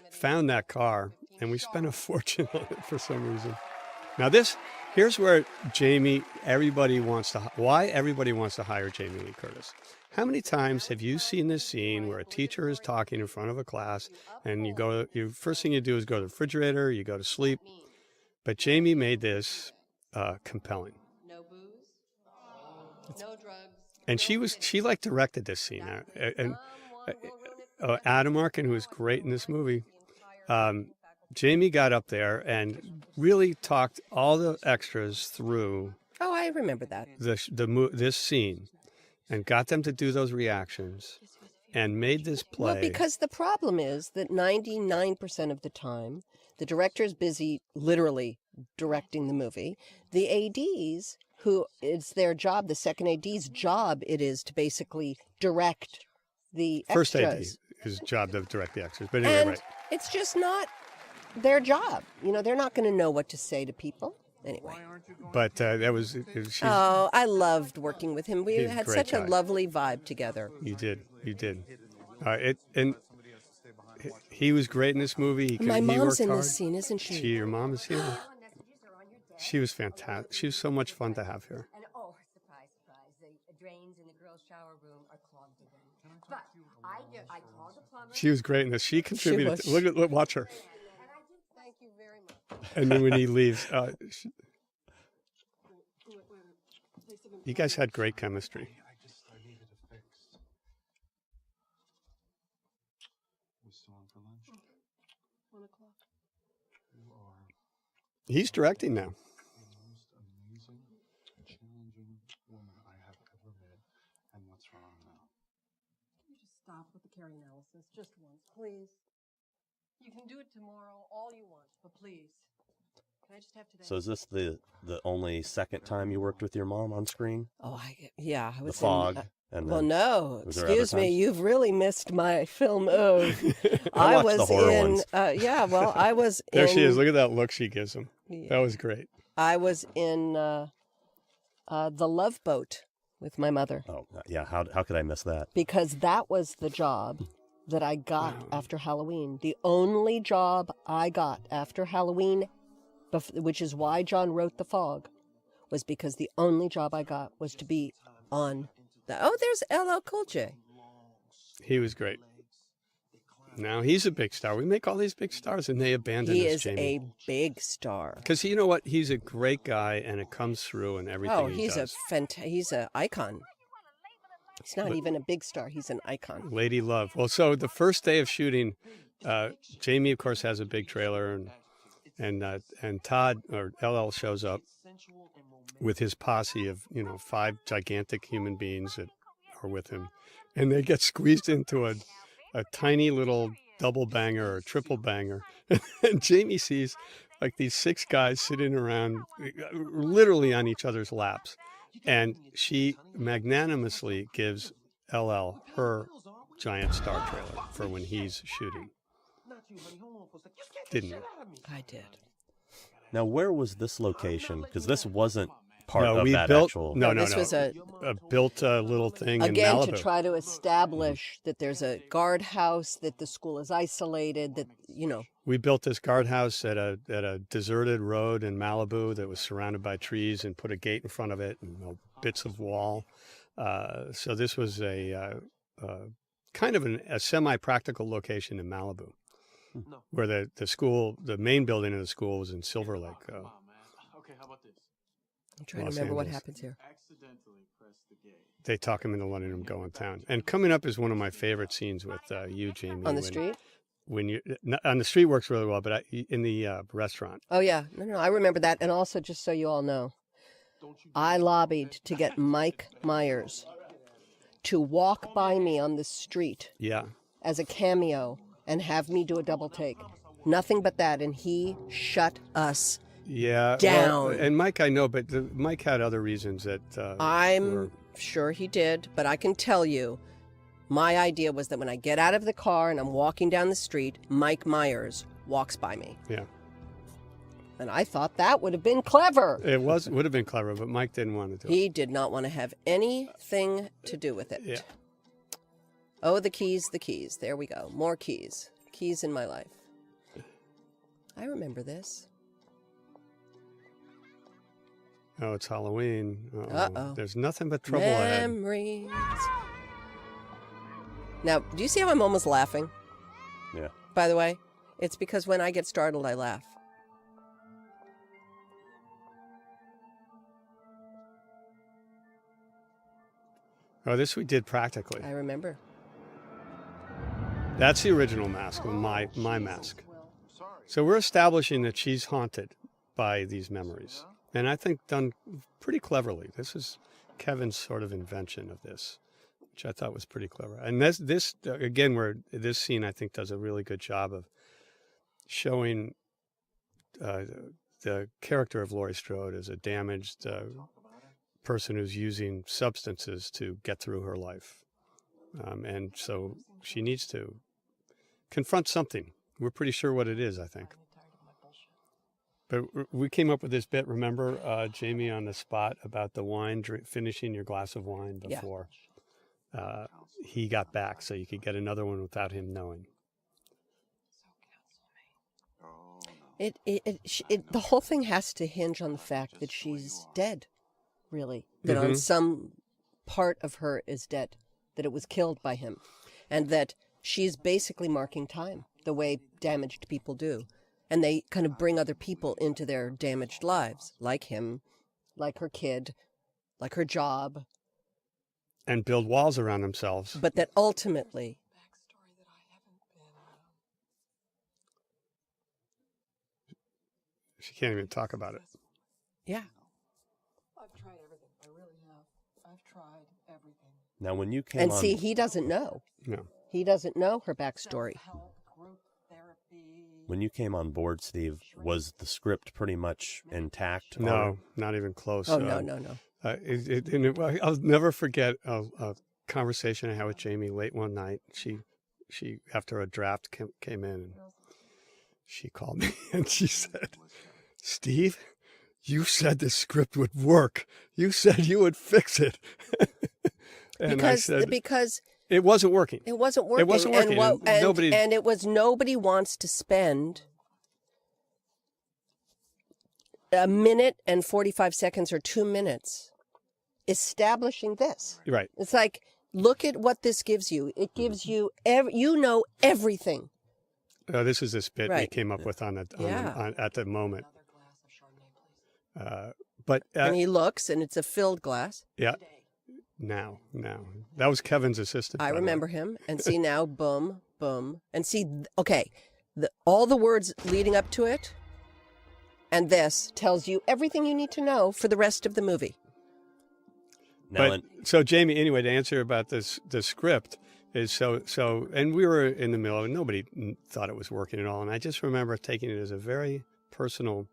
Speaker 3: found that car, and we spent a fortune on it for some reason. Now, here's where why everybody wants to hire Jamie Lee Curtis. How many times have you seen this scene where a teacher is talking in front of a class, and first thing you do is go to the refrigerator, you go to sleep. But Jamie made this compelling.
Speaker 6: No booze, no drugs.
Speaker 3: And she directed this scene. And Adam Arkin, who was great in this movie, Jamie got up there and really talked all the extras through
Speaker 2: Oh, I remember that.
Speaker 3: this scene, and got them to do those reactions, and made this play.
Speaker 2: Well, because the problem is that 99% of the time, the director is busy literally directing the movie. The ADs, who it's their job, the second AD's job, it is to basically direct the
Speaker 3: First AD,
Speaker 2: extras.
Speaker 3: his job to direct the extras. But anyway,
Speaker 2: And
Speaker 3: right.
Speaker 2: it's just not their job. You know, they're not going to know what to say to people. Anyway.
Speaker 3: But she's,
Speaker 2: Oh, I loved working with him. We
Speaker 3: He's a
Speaker 2: had
Speaker 3: great
Speaker 2: such
Speaker 3: guy.
Speaker 2: a lovely vibe together.
Speaker 3: You did. And he was great in this movie.
Speaker 2: My
Speaker 3: he
Speaker 2: mom's
Speaker 3: worked
Speaker 2: in
Speaker 3: hard.
Speaker 2: this scene, isn't she?
Speaker 3: Your mom is here. She was fantastic. She was so much fun to have here.
Speaker 6: And surprise, the drains in the girls' shower room are clogged again. But I called the plumber.
Speaker 3: She was great in this. She contributed.
Speaker 2: was.
Speaker 3: Look, watch her.
Speaker 2: Thank you very much.
Speaker 3: And then when he leaves, you guys had great chemistry. He's directing now.
Speaker 2: Can you just stop with the Carrie analysis just once, please? You can do it tomorrow, all you want, but please. Can I just have today?
Speaker 1: So is this the only second time you worked with your mom on screen?
Speaker 2: Oh, yeah. I was
Speaker 1: The Fog.
Speaker 2: In,
Speaker 1: And
Speaker 2: well,
Speaker 1: then,
Speaker 2: no.
Speaker 1: was there
Speaker 2: Excuse
Speaker 1: other
Speaker 2: me.
Speaker 1: times?
Speaker 2: You've really missed my film of.
Speaker 1: I watched
Speaker 2: was
Speaker 1: the horror
Speaker 2: in.
Speaker 1: ones.
Speaker 2: Yeah, well, I was
Speaker 3: There
Speaker 2: in.
Speaker 3: she is. Look at that look she gives him.
Speaker 2: Yeah.
Speaker 3: That was great.
Speaker 2: I was in The Love Boat with my mother.
Speaker 1: Oh, yeah. How could I miss that?
Speaker 2: Because that was the job that I got after Halloween. The only job I got after Halloween, which is why John wrote The Fog, was because the only job I got was to be on there's LL Cool J.
Speaker 3: He was great. Now he's a big star. We make all these big stars, and they abandon
Speaker 2: He
Speaker 3: us,
Speaker 2: is
Speaker 3: Jamie.
Speaker 2: a big star.
Speaker 3: Because you know what? He's a great guy, and it comes through in everything he does.
Speaker 2: He's an icon. He's not even a big star. He's an icon.
Speaker 3: Lady Love. Well, so the first day of shooting, Jamie, of course, has a big trailer, and Todd, or LL, shows up with his posse of 5 gigantic human beings that are with him, and they get squeezed into a tiny little double banger or triple banger, and Jamie sees like these 6 guys sitting around, literally on each other's laps, and she magnanimously gives LL her giant star trailer for when he's shooting. Didn't you?
Speaker 2: I did.
Speaker 1: Now, where was this location? Because this wasn't part of
Speaker 3: we
Speaker 1: that
Speaker 3: built,
Speaker 1: actual...
Speaker 3: No,
Speaker 2: This was
Speaker 3: built a little thing
Speaker 2: again
Speaker 3: in
Speaker 2: to
Speaker 3: Malibu.
Speaker 2: try to establish that there's a guardhouse, that the school is isolated, that
Speaker 3: We built this guardhouse at a deserted road in Malibu that was surrounded by trees, and put a gate in front of it and bits of wall. So this was a kind of a semi-practical location in Malibu, where the school, the main building of the school, was in Silver Lake.
Speaker 7: Okay, how about this?
Speaker 2: I'm trying
Speaker 3: Los
Speaker 2: to remember what
Speaker 3: Angeles.
Speaker 2: happens here.
Speaker 7: Accidentally press the gate.
Speaker 3: They talk him into letting him go in town. And coming up is one of my favorite scenes with you, Jamie.
Speaker 2: On the street?
Speaker 3: When you on the street works really well, but in the restaurant.
Speaker 2: Oh, yeah. No, I remember that. And also, just so you all know, I lobbied to get Mike Myers to walk by me on the street
Speaker 3: Yeah.
Speaker 2: as a cameo and have me do a double take. Nothing but that. And he shut us
Speaker 3: Yeah.
Speaker 2: down.
Speaker 3: Well, and Mike, I know, but Mike had other reasons that
Speaker 2: I'm
Speaker 3: were...
Speaker 2: sure he did, but I can tell you, my idea was that when I get out of the car and I'm walking down the street, Mike Myers walks by me.
Speaker 3: Yeah.
Speaker 2: And I thought that would have been clever.
Speaker 3: It would have been clever, but Mike didn't want to do it.
Speaker 2: He did not want to have anything to do with it.
Speaker 3: Yeah.
Speaker 2: Oh, the keys, the keys. There we go. More keys. Keys in my life. I remember this.
Speaker 3: Oh, it's Halloween.
Speaker 2: Uh-oh.
Speaker 3: There's nothing but trouble ahead.
Speaker 2: Memories. Now, do you see how I'm almost laughing?
Speaker 1: Yeah.
Speaker 2: By the way, it's because when I get startled, I laugh.
Speaker 3: Oh, this we did practically.
Speaker 2: I remember.
Speaker 3: That's the original mask, my mask. So we're establishing that she's haunted by these memories. And I think done pretty cleverly. This is Kevin's sort of invention of this, which I thought was pretty clever. And this again, where this scene, I think, does a really good job of showing the character of Laurie Strode as a damaged person who's using substances to get through her life. And so she needs to confront something. We're pretty sure what it is, I think. But we came up with this bit, remember, Jamie, on the spot about the wine, finishing your glass of wine before he got back, so you could get another one without him knowing.
Speaker 2: The whole thing has to hinge on the fact that she's dead, really. That on some part of her is dead, that it was killed by him, and that she's basically marking time the way damaged people do. And they kind of bring other people into their damaged lives, like him, like her kid, like her job.
Speaker 3: And build walls around themselves.
Speaker 2: But that ultimately...
Speaker 3: She can't even talk about it.
Speaker 2: Yeah.
Speaker 5: I've tried everything. I really have. I've tried everything.
Speaker 1: Now, when you came
Speaker 2: And
Speaker 1: on...
Speaker 2: see, he doesn't know.
Speaker 3: No.
Speaker 2: He doesn't know her backstory.
Speaker 5: Self-help, group therapy.
Speaker 1: When you came on board, Steve, was the script pretty much intact?
Speaker 3: No, not even close.
Speaker 2: Oh, no.
Speaker 3: I'll never forget a conversation I had with Jamie late one night. She after a draft came in, and she called me and she said, "Steve, you said this script would work. You said you would fix it." And
Speaker 2: because
Speaker 3: I said,
Speaker 2: because
Speaker 3: it wasn't working.
Speaker 2: it wasn't working.
Speaker 3: It wasn't working.
Speaker 2: And
Speaker 3: Nobody-
Speaker 2: and it was nobody wants to spend a minute and 45 seconds or 2 minutes establishing this.
Speaker 3: Right.
Speaker 2: It's like, look at what this gives you. It gives you, everything.
Speaker 3: This is this bit we
Speaker 2: Right.
Speaker 3: came up with at the moment.
Speaker 5: Another glass of Chardonnay, please.
Speaker 3: But
Speaker 2: And he looks, and it's a filled glass.
Speaker 3: yeah, now that was Kevin's assistant.
Speaker 2: I
Speaker 3: by the way.
Speaker 2: remember him. And see now, boom, boom. And see, okay, all the words leading up to it, and this tells you everything you need to know for the rest of the movie.
Speaker 1: Now,
Speaker 3: So Jamie, anyway, to answer about the script is so, and we were in the middle, and nobody thought it was working at all. And I just remember taking it as a very personal,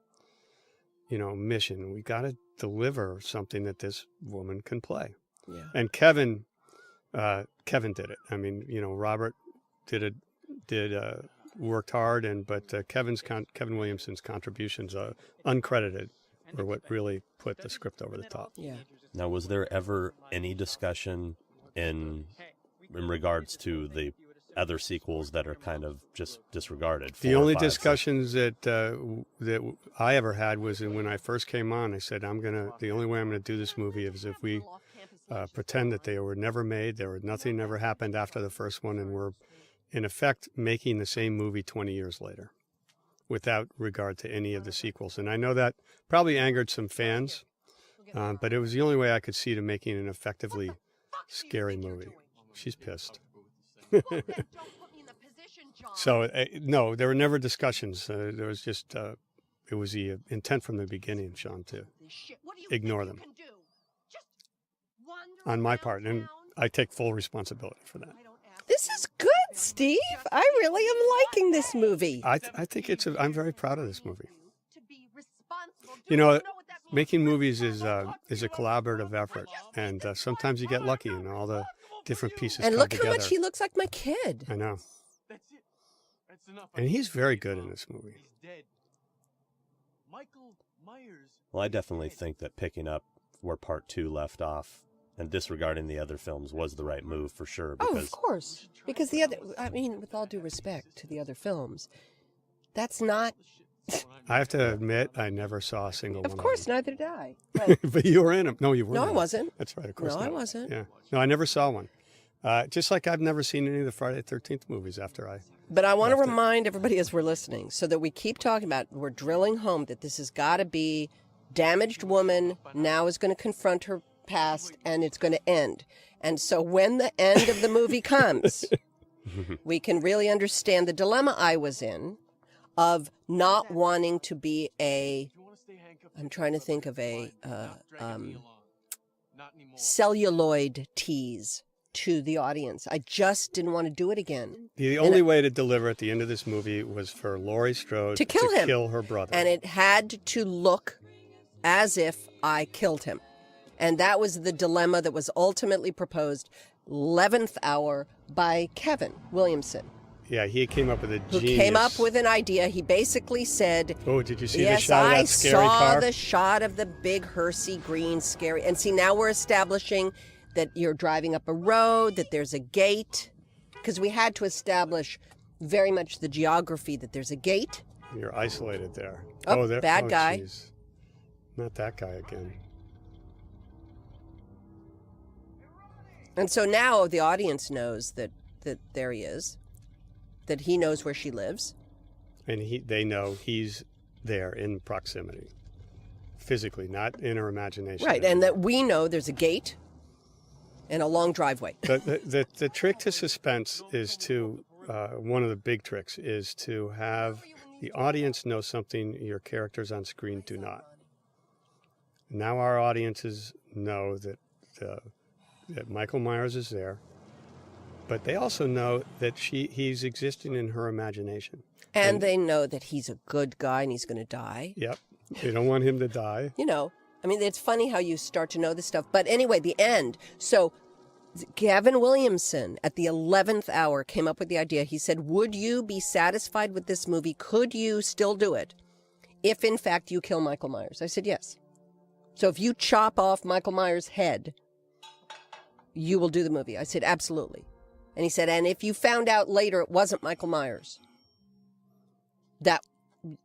Speaker 3: mission. We got to deliver something that this woman can play.
Speaker 2: Yeah.
Speaker 3: And Kevin did it. I mean, Robert worked hard, but Kevin Williamson's contributions, uncredited, were what really put the script over the top.
Speaker 2: Yeah.
Speaker 1: now, was there ever any discussion in regards to the other sequels that are kind of just disregarded?
Speaker 3: The
Speaker 1: 4 or
Speaker 3: only
Speaker 1: 5, 6?
Speaker 3: discussions that I ever had was when I first came on. I said, the only way I'm gonna do this movie is if we pretend that they were never made. Nothing ever happened after the first one, and we're in effect making the same movie 20 years later, without regard to any of the sequels. And I know that probably angered some fans, but it was the only way I could see to making an effectively scary movie. She's pissed. So no, there were never discussions. There was just it was the intent from the beginning, Sean, to ignore them on my part, and I take full responsibility for that.
Speaker 2: This is good, Steve. I really am liking this movie.
Speaker 3: I think I'm very proud of this movie. Making movies is a collaborative effort, and sometimes you get lucky, and all the different pieces
Speaker 2: And
Speaker 3: come
Speaker 2: look
Speaker 3: together.
Speaker 2: how much he looks like my kid.
Speaker 3: I know.
Speaker 7: That's it. That's enough.
Speaker 3: And he's very good in this movie.
Speaker 7: He's dead. Michael Myers.
Speaker 1: Well, I definitely think that picking up where part 2 left off and disregarding the other films was the right move for sure.
Speaker 2: Oh,
Speaker 1: Because
Speaker 2: of course. Because with all due respect to the other films, that's not.
Speaker 3: I have to admit, I never saw a single one.
Speaker 2: Of course, neither did I.
Speaker 3: But you were in them. No, you weren't.
Speaker 2: No, I
Speaker 3: in 'em.
Speaker 2: wasn't.
Speaker 3: That's right. Of course
Speaker 2: No,
Speaker 3: not.
Speaker 2: I wasn't.
Speaker 3: Yeah. No, I never saw one. Just like I've never seen any of the Friday the 13th movies after I.
Speaker 2: But I want to
Speaker 3: Left it.
Speaker 2: remind everybody as we're listening, so that we keep talking about, we're drilling home that this has got to be damaged woman now is going to confront her past, and it's going to end. And so when the end of the movie comes, we can really understand the dilemma I was in of not wanting to be I'm trying to think of a celluloid tease to the audience. I just didn't want to do it again.
Speaker 3: The only way to deliver at the end of this movie was for Laurie Strode
Speaker 2: To kill him.
Speaker 3: kill her brother.
Speaker 2: And it had to look as if I killed him. And that was the dilemma that was ultimately proposed 11th hour by Kevin Williamson,
Speaker 3: Yeah, he came up with a
Speaker 2: who
Speaker 3: genius.
Speaker 2: came up with an idea. He basically said,
Speaker 3: Oh, did you see the
Speaker 2: yes,
Speaker 3: shot of
Speaker 2: I
Speaker 3: that scary
Speaker 2: saw
Speaker 3: car?
Speaker 2: the shot of the big hearsey green scary. And see, now we're establishing that you're driving up a road, that there's a gate, because we had to establish very much the geography that there's a gate.
Speaker 3: You're isolated there.
Speaker 2: Oh,
Speaker 3: there,
Speaker 2: bad guy.
Speaker 3: Geez. Not that guy again.
Speaker 2: And so now the audience knows that there he is, that he knows where she lives.
Speaker 3: And they know he's there in proximity, physically, not in her imagination.
Speaker 2: Right, and that we know there's a gate and a long driveway.
Speaker 3: The trick to suspense is to, one of the big tricks is to have the audience know something your characters on screen do not. Now our audiences know that Michael Myers is there, but they also know that he's existing in her imagination.
Speaker 2: And they know that he's a good guy and he's going to die.
Speaker 3: Yep. They don't want him to die.
Speaker 2: It's funny how you start to know this stuff. But anyway, the end. So Gavin Williamson at the 11th hour came up with the idea. He said, would you be satisfied with this movie? Could you still do it if, in fact, you kill Michael Myers? I said, yes. So if you chop off Michael Myers' head, you will do the movie. I said, absolutely. And he said, and if you found out later it wasn't Michael Myers, that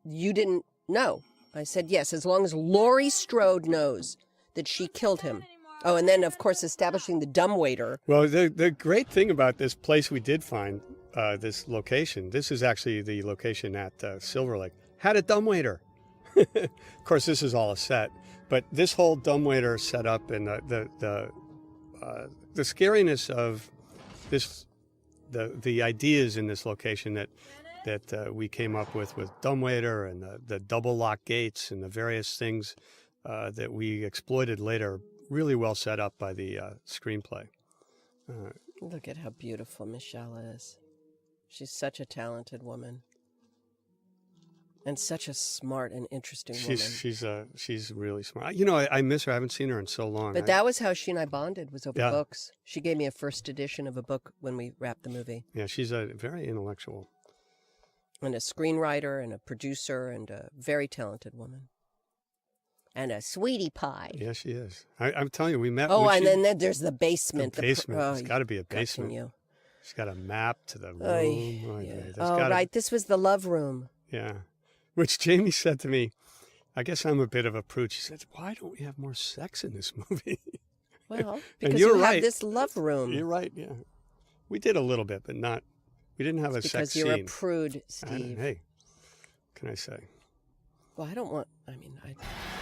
Speaker 2: you didn't know. I said, yes, as long as Laurie Strode knows that she killed him. Oh, and then, of course, establishing the dumbwaiter.
Speaker 3: Well, the great thing about this place we did find, this location, this is actually the location at Silver Lake, had a dumbwaiter. Of course, this is all a set, but this whole dumbwaiter setup and the scariness of this, the ideas in this location that we came up with dumbwaiter and the double lock gates and the various things that we exploited later, really well set up by the screenplay.
Speaker 2: Look at how beautiful Michelle is. She's such a talented woman. And such a smart and interesting woman.
Speaker 3: She's really smart. You know, I miss her. I haven't seen her in so long.
Speaker 2: But that was how she and I bonded, was over books. She gave me a first edition of a book when we wrapped the movie.
Speaker 3: Yeah, she's a very intellectual.
Speaker 2: And a screenwriter and a producer and a very talented woman. And a sweetie pie.
Speaker 3: Yeah, she is. I'm telling you, we met.
Speaker 2: Oh, and then there's the basement.
Speaker 3: The basement. It's got to be a basement. She's got a map to the room.
Speaker 2: Right. This was the love room.
Speaker 3: Yeah. Which Jamie said to me, I guess I'm a bit of a prude. She said, why don't we have more sex in this movie?
Speaker 2: Well, because you have this love room.
Speaker 3: You're right, yeah. We did a little bit, but not, we didn't have a sex scene.
Speaker 2: Because you're a prude, Steve.
Speaker 3: Hey, what can I say?
Speaker 2: Well, I don't want,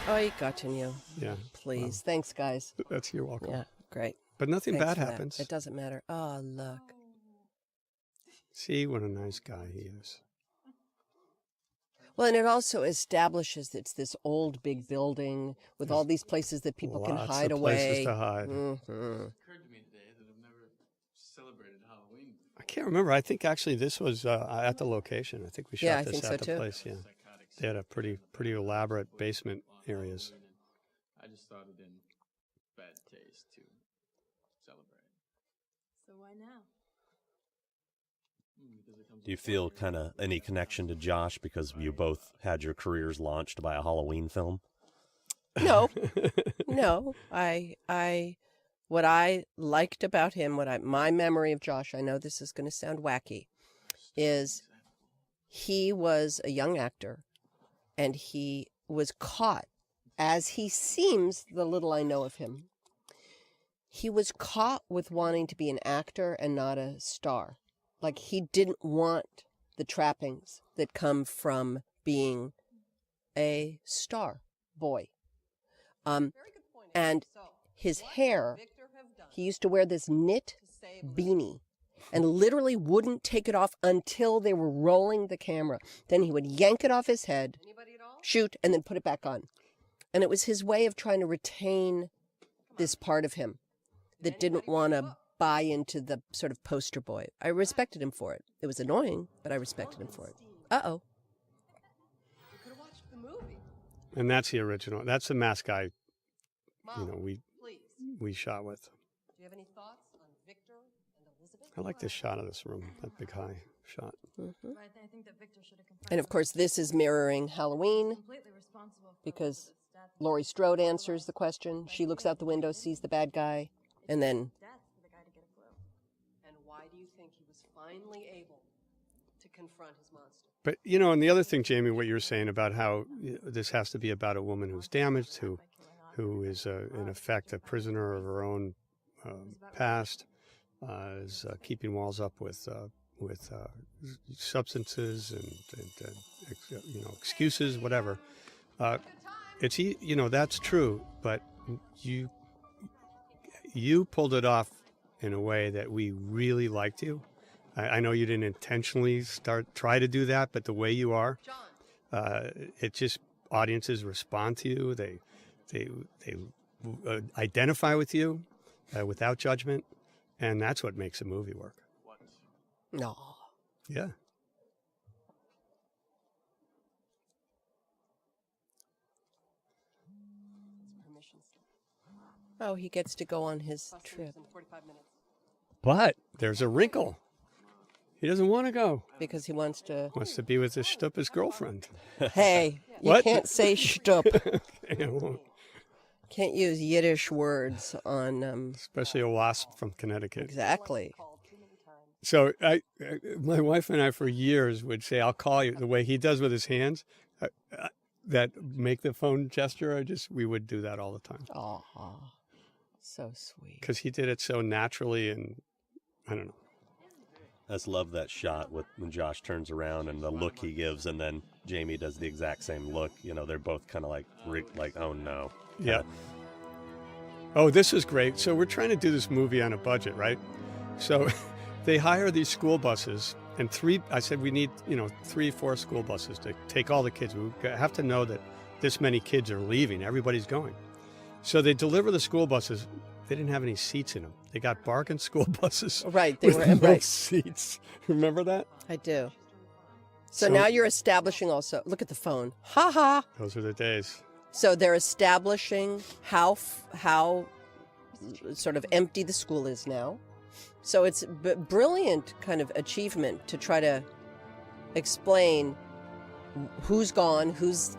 Speaker 2: I continue.
Speaker 3: Yeah.
Speaker 2: Please.
Speaker 3: Well,
Speaker 2: thanks, guys.
Speaker 3: You're welcome.
Speaker 2: Yeah, great.
Speaker 3: But nothing bad happens.
Speaker 2: It doesn't matter. Oh, look.
Speaker 3: See what a nice guy he is.
Speaker 2: Well, and it also establishes that it's this old big building with all these places that people can hide away.
Speaker 3: Places to hide.
Speaker 7: It occurred to me today that I've never celebrated Halloween before.
Speaker 3: I can't remember. I think actually this was at the location. I think we shot this at the
Speaker 2: too.
Speaker 3: place. Yeah, they had a pretty elaborate basement areas.
Speaker 7: I just thought it in bad taste to celebrate.
Speaker 4: So why now?
Speaker 1: Do you feel kind of any connection to Josh because you both had your careers launched by a Halloween film?
Speaker 2: No, no. What I liked about him, my memory of Josh, I know this is going to sound wacky, is he was a young actor and he was caught, as he seems, the little I know of him, he was caught with wanting to be an actor and not a star. Like, he didn't want the trappings that come from being a star boy. And his hair, he used to wear this knit beanie and literally wouldn't take it off until they were rolling the camera. Then he would yank it off his head, shoot, and then put it back on. And it was his way of trying to retain this part of him that didn't want to buy into the sort of poster boy. I respected him for it. It was annoying, but I respected him for it. Uh-oh.
Speaker 5: You could have watched the movie.
Speaker 3: And that's the original. That's the mask guy,
Speaker 5: Mom,
Speaker 3: we shot with.
Speaker 5: do you have any thoughts on Victor and Elizabeth?
Speaker 3: I like this shot of this room, that big high shot.
Speaker 2: Mm-hmm.
Speaker 4: I think that Victor should have confronted
Speaker 2: And of course, this is mirroring Halloween
Speaker 4: completely responsible for
Speaker 2: because
Speaker 4: Elizabeth's death.
Speaker 2: Laurie Strode answers the question. She looks out the window, sees the bad guy, and then
Speaker 4: Death for the guy to get a clue.
Speaker 5: And why do you think he was finally able to confront his monster?
Speaker 3: But, you know, and the other thing, Jamie, what you were saying about how this has to be about a woman who's damaged, who is, in effect, a prisoner of her own past, is keeping walls up with substances and excuses, whatever. It's that's true, but you pulled it off in a way that we really liked you. I know you didn't intentionally try to do that, but the way you are, it just audiences respond to you. They identify with you without judgment, and that's what makes a movie work.
Speaker 2: no.
Speaker 3: Yeah.
Speaker 2: Oh, he gets to go on his trip
Speaker 5: In 45 minutes.
Speaker 3: But there's a wrinkle. He doesn't want to go.
Speaker 2: because he wants to.
Speaker 3: Wants to be with his Stupa's girlfriend.
Speaker 2: Hey, you
Speaker 3: What?
Speaker 2: can't say shtup.
Speaker 3: I won't.
Speaker 2: Can't use Yiddish words on.
Speaker 3: Especially a wasp from Connecticut.
Speaker 2: Exactly.
Speaker 3: So my wife and I for years would say, "I'll call you," the way he does with his hands, that make the phone gesture. We would do that all the time.
Speaker 2: Oh, so sweet.
Speaker 3: Because he did it so naturally, and I don't know.
Speaker 1: I just love that shot when Josh turns around and the look he gives, and then Jamie does the exact same look. You know, they're both kind of like, oh no.
Speaker 3: Yeah. Oh, this is great. So we're trying to do this movie on a budget, right? So they hire these school buses, and I said we need 3-4 school buses to take all the kids. We have to know that this many kids are leaving. Everybody's going. So they deliver the school buses. They didn't have any seats in them. They got bargain school buses.
Speaker 2: Right. They
Speaker 3: with
Speaker 2: were
Speaker 3: no
Speaker 2: right.
Speaker 3: seats. Remember that?
Speaker 2: I do. So now you're establishing also. Look at the phone. Ha ha.
Speaker 3: Those are the days.
Speaker 2: So they're establishing how sort of empty the school is now. So it's a brilliant kind of achievement to try to explain who's gone, who's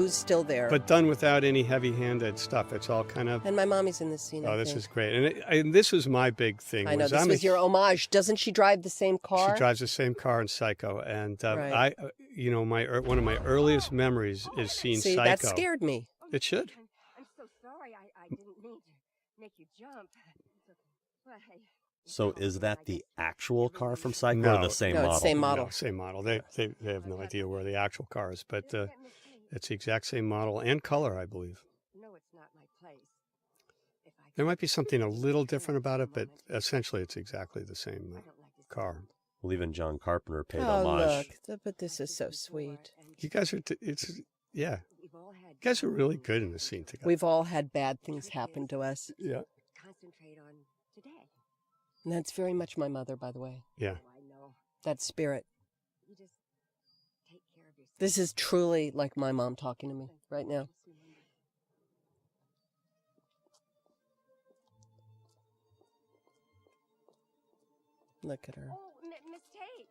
Speaker 2: still there.
Speaker 3: But done without any heavy-handed stuff. It's all kind of.
Speaker 2: And my mommy's in this scene.
Speaker 3: Oh, this is great. And this was my big thing.
Speaker 2: I know, this was your homage. Doesn't she drive the same car?
Speaker 3: She drives the same car in Psycho. And
Speaker 2: Right.
Speaker 3: one of my earliest memories is seeing
Speaker 2: See,
Speaker 3: Psycho.
Speaker 2: that scared me.
Speaker 3: It should.
Speaker 6: I'm so sorry. I didn't mean to make you jump. Well, hey,
Speaker 1: So is that the actual car from Psycho
Speaker 3: No.
Speaker 1: or the same
Speaker 2: No, it's
Speaker 1: model?
Speaker 2: same model.
Speaker 3: No, same model. They have no idea where the actual car is, but it's the exact same model and color, I believe.
Speaker 6: no, it's not my place. If I
Speaker 3: There might be something a little different about it, but essentially it's exactly the same car.
Speaker 1: Well, even John Carpenter paid
Speaker 2: Oh,
Speaker 1: homage.
Speaker 2: look. But this is so sweet.
Speaker 3: You guys are, yeah. You guys are really good in this scene together.
Speaker 2: We've all had bad things happen to us.
Speaker 3: Yeah.
Speaker 6: concentrate on today.
Speaker 2: And that's very much my mother, by the way.
Speaker 3: Yeah.
Speaker 6: I know.
Speaker 2: That spirit.
Speaker 6: You just take care of yourself.
Speaker 2: This is truly like my mom talking to me right now. Look at her.
Speaker 6: Oh, Miss Tate,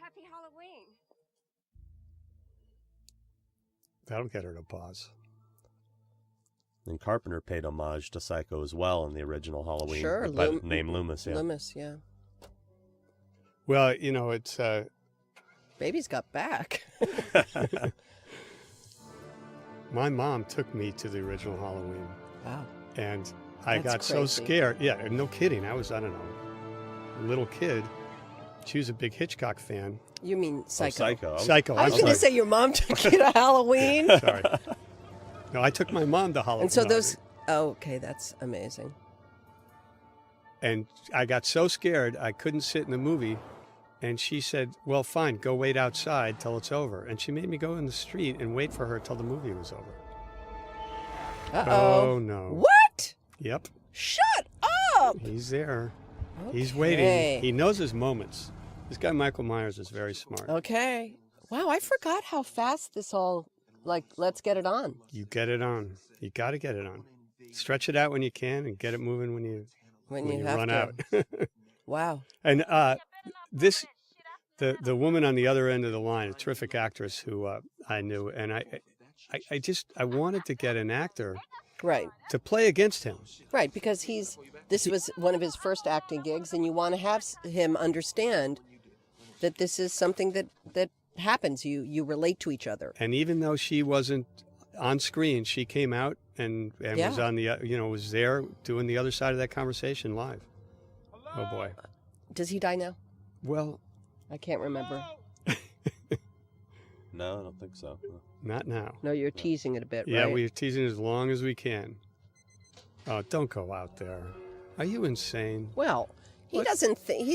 Speaker 6: happy Halloween.
Speaker 3: That'll get her to pause.
Speaker 1: And Carpenter paid homage to Psycho as well in the original Halloween.
Speaker 2: Sure,
Speaker 1: By the name Loomis, yeah.
Speaker 2: Loomis, yeah.
Speaker 3: Well, it's...
Speaker 2: Baby's got back.
Speaker 3: My mom took me to the original Halloween.
Speaker 2: Wow.
Speaker 3: And I
Speaker 2: That's
Speaker 3: got so
Speaker 2: crazy.
Speaker 3: scared. Yeah, no kidding. I don't know, a little kid. She was a big Hitchcock fan.
Speaker 2: You mean Psycho?
Speaker 1: Psycho.
Speaker 3: Psycho.
Speaker 2: I was
Speaker 3: I'm
Speaker 2: going to
Speaker 3: sorry.
Speaker 2: say your mom took you to Halloween.
Speaker 3: Sorry. No, I took my mom to Halloween.
Speaker 2: And so those... Oh, okay, that's amazing.
Speaker 3: And I got so scared I couldn't sit in the movie. And she said, well, fine, go wait outside till it's over. And she made me go in the street and wait for her till the movie was over.
Speaker 2: Uh-oh.
Speaker 3: Oh, no.
Speaker 2: What?
Speaker 3: Yep.
Speaker 2: Shut up!
Speaker 3: He's there. He's
Speaker 2: Okay.
Speaker 3: waiting. He knows his moments. This guy, Michael Myers, is very smart.
Speaker 2: Okay. Wow, I forgot how fast this all, let's get it on.
Speaker 3: You get it on. You got to get it on. Stretch it out when you can and get it moving when you
Speaker 2: have
Speaker 3: run
Speaker 2: to.
Speaker 3: out.
Speaker 2: Wow.
Speaker 3: And the woman on the other end of the line, a terrific actress who I knew, and I wanted to get an actor
Speaker 2: Right.
Speaker 3: to play against him.
Speaker 2: Right, because this was one of his first acting gigs, and you want to have him understand that this is something that happens. You relate to each other.
Speaker 3: And even though she wasn't on screen, she came out and
Speaker 2: Yeah.
Speaker 3: was on the was there doing the other side of that conversation live. Oh boy.
Speaker 2: Does he die now?
Speaker 3: Well,
Speaker 2: I can't remember.
Speaker 1: No, I don't think so. No.
Speaker 3: not now.
Speaker 2: No, you're teasing it a bit,
Speaker 3: Yeah,
Speaker 2: right?
Speaker 3: we're teasing as long as we can. Oh, don't go out there. Are you insane?
Speaker 2: Well, he
Speaker 3: What?
Speaker 2: doesn't think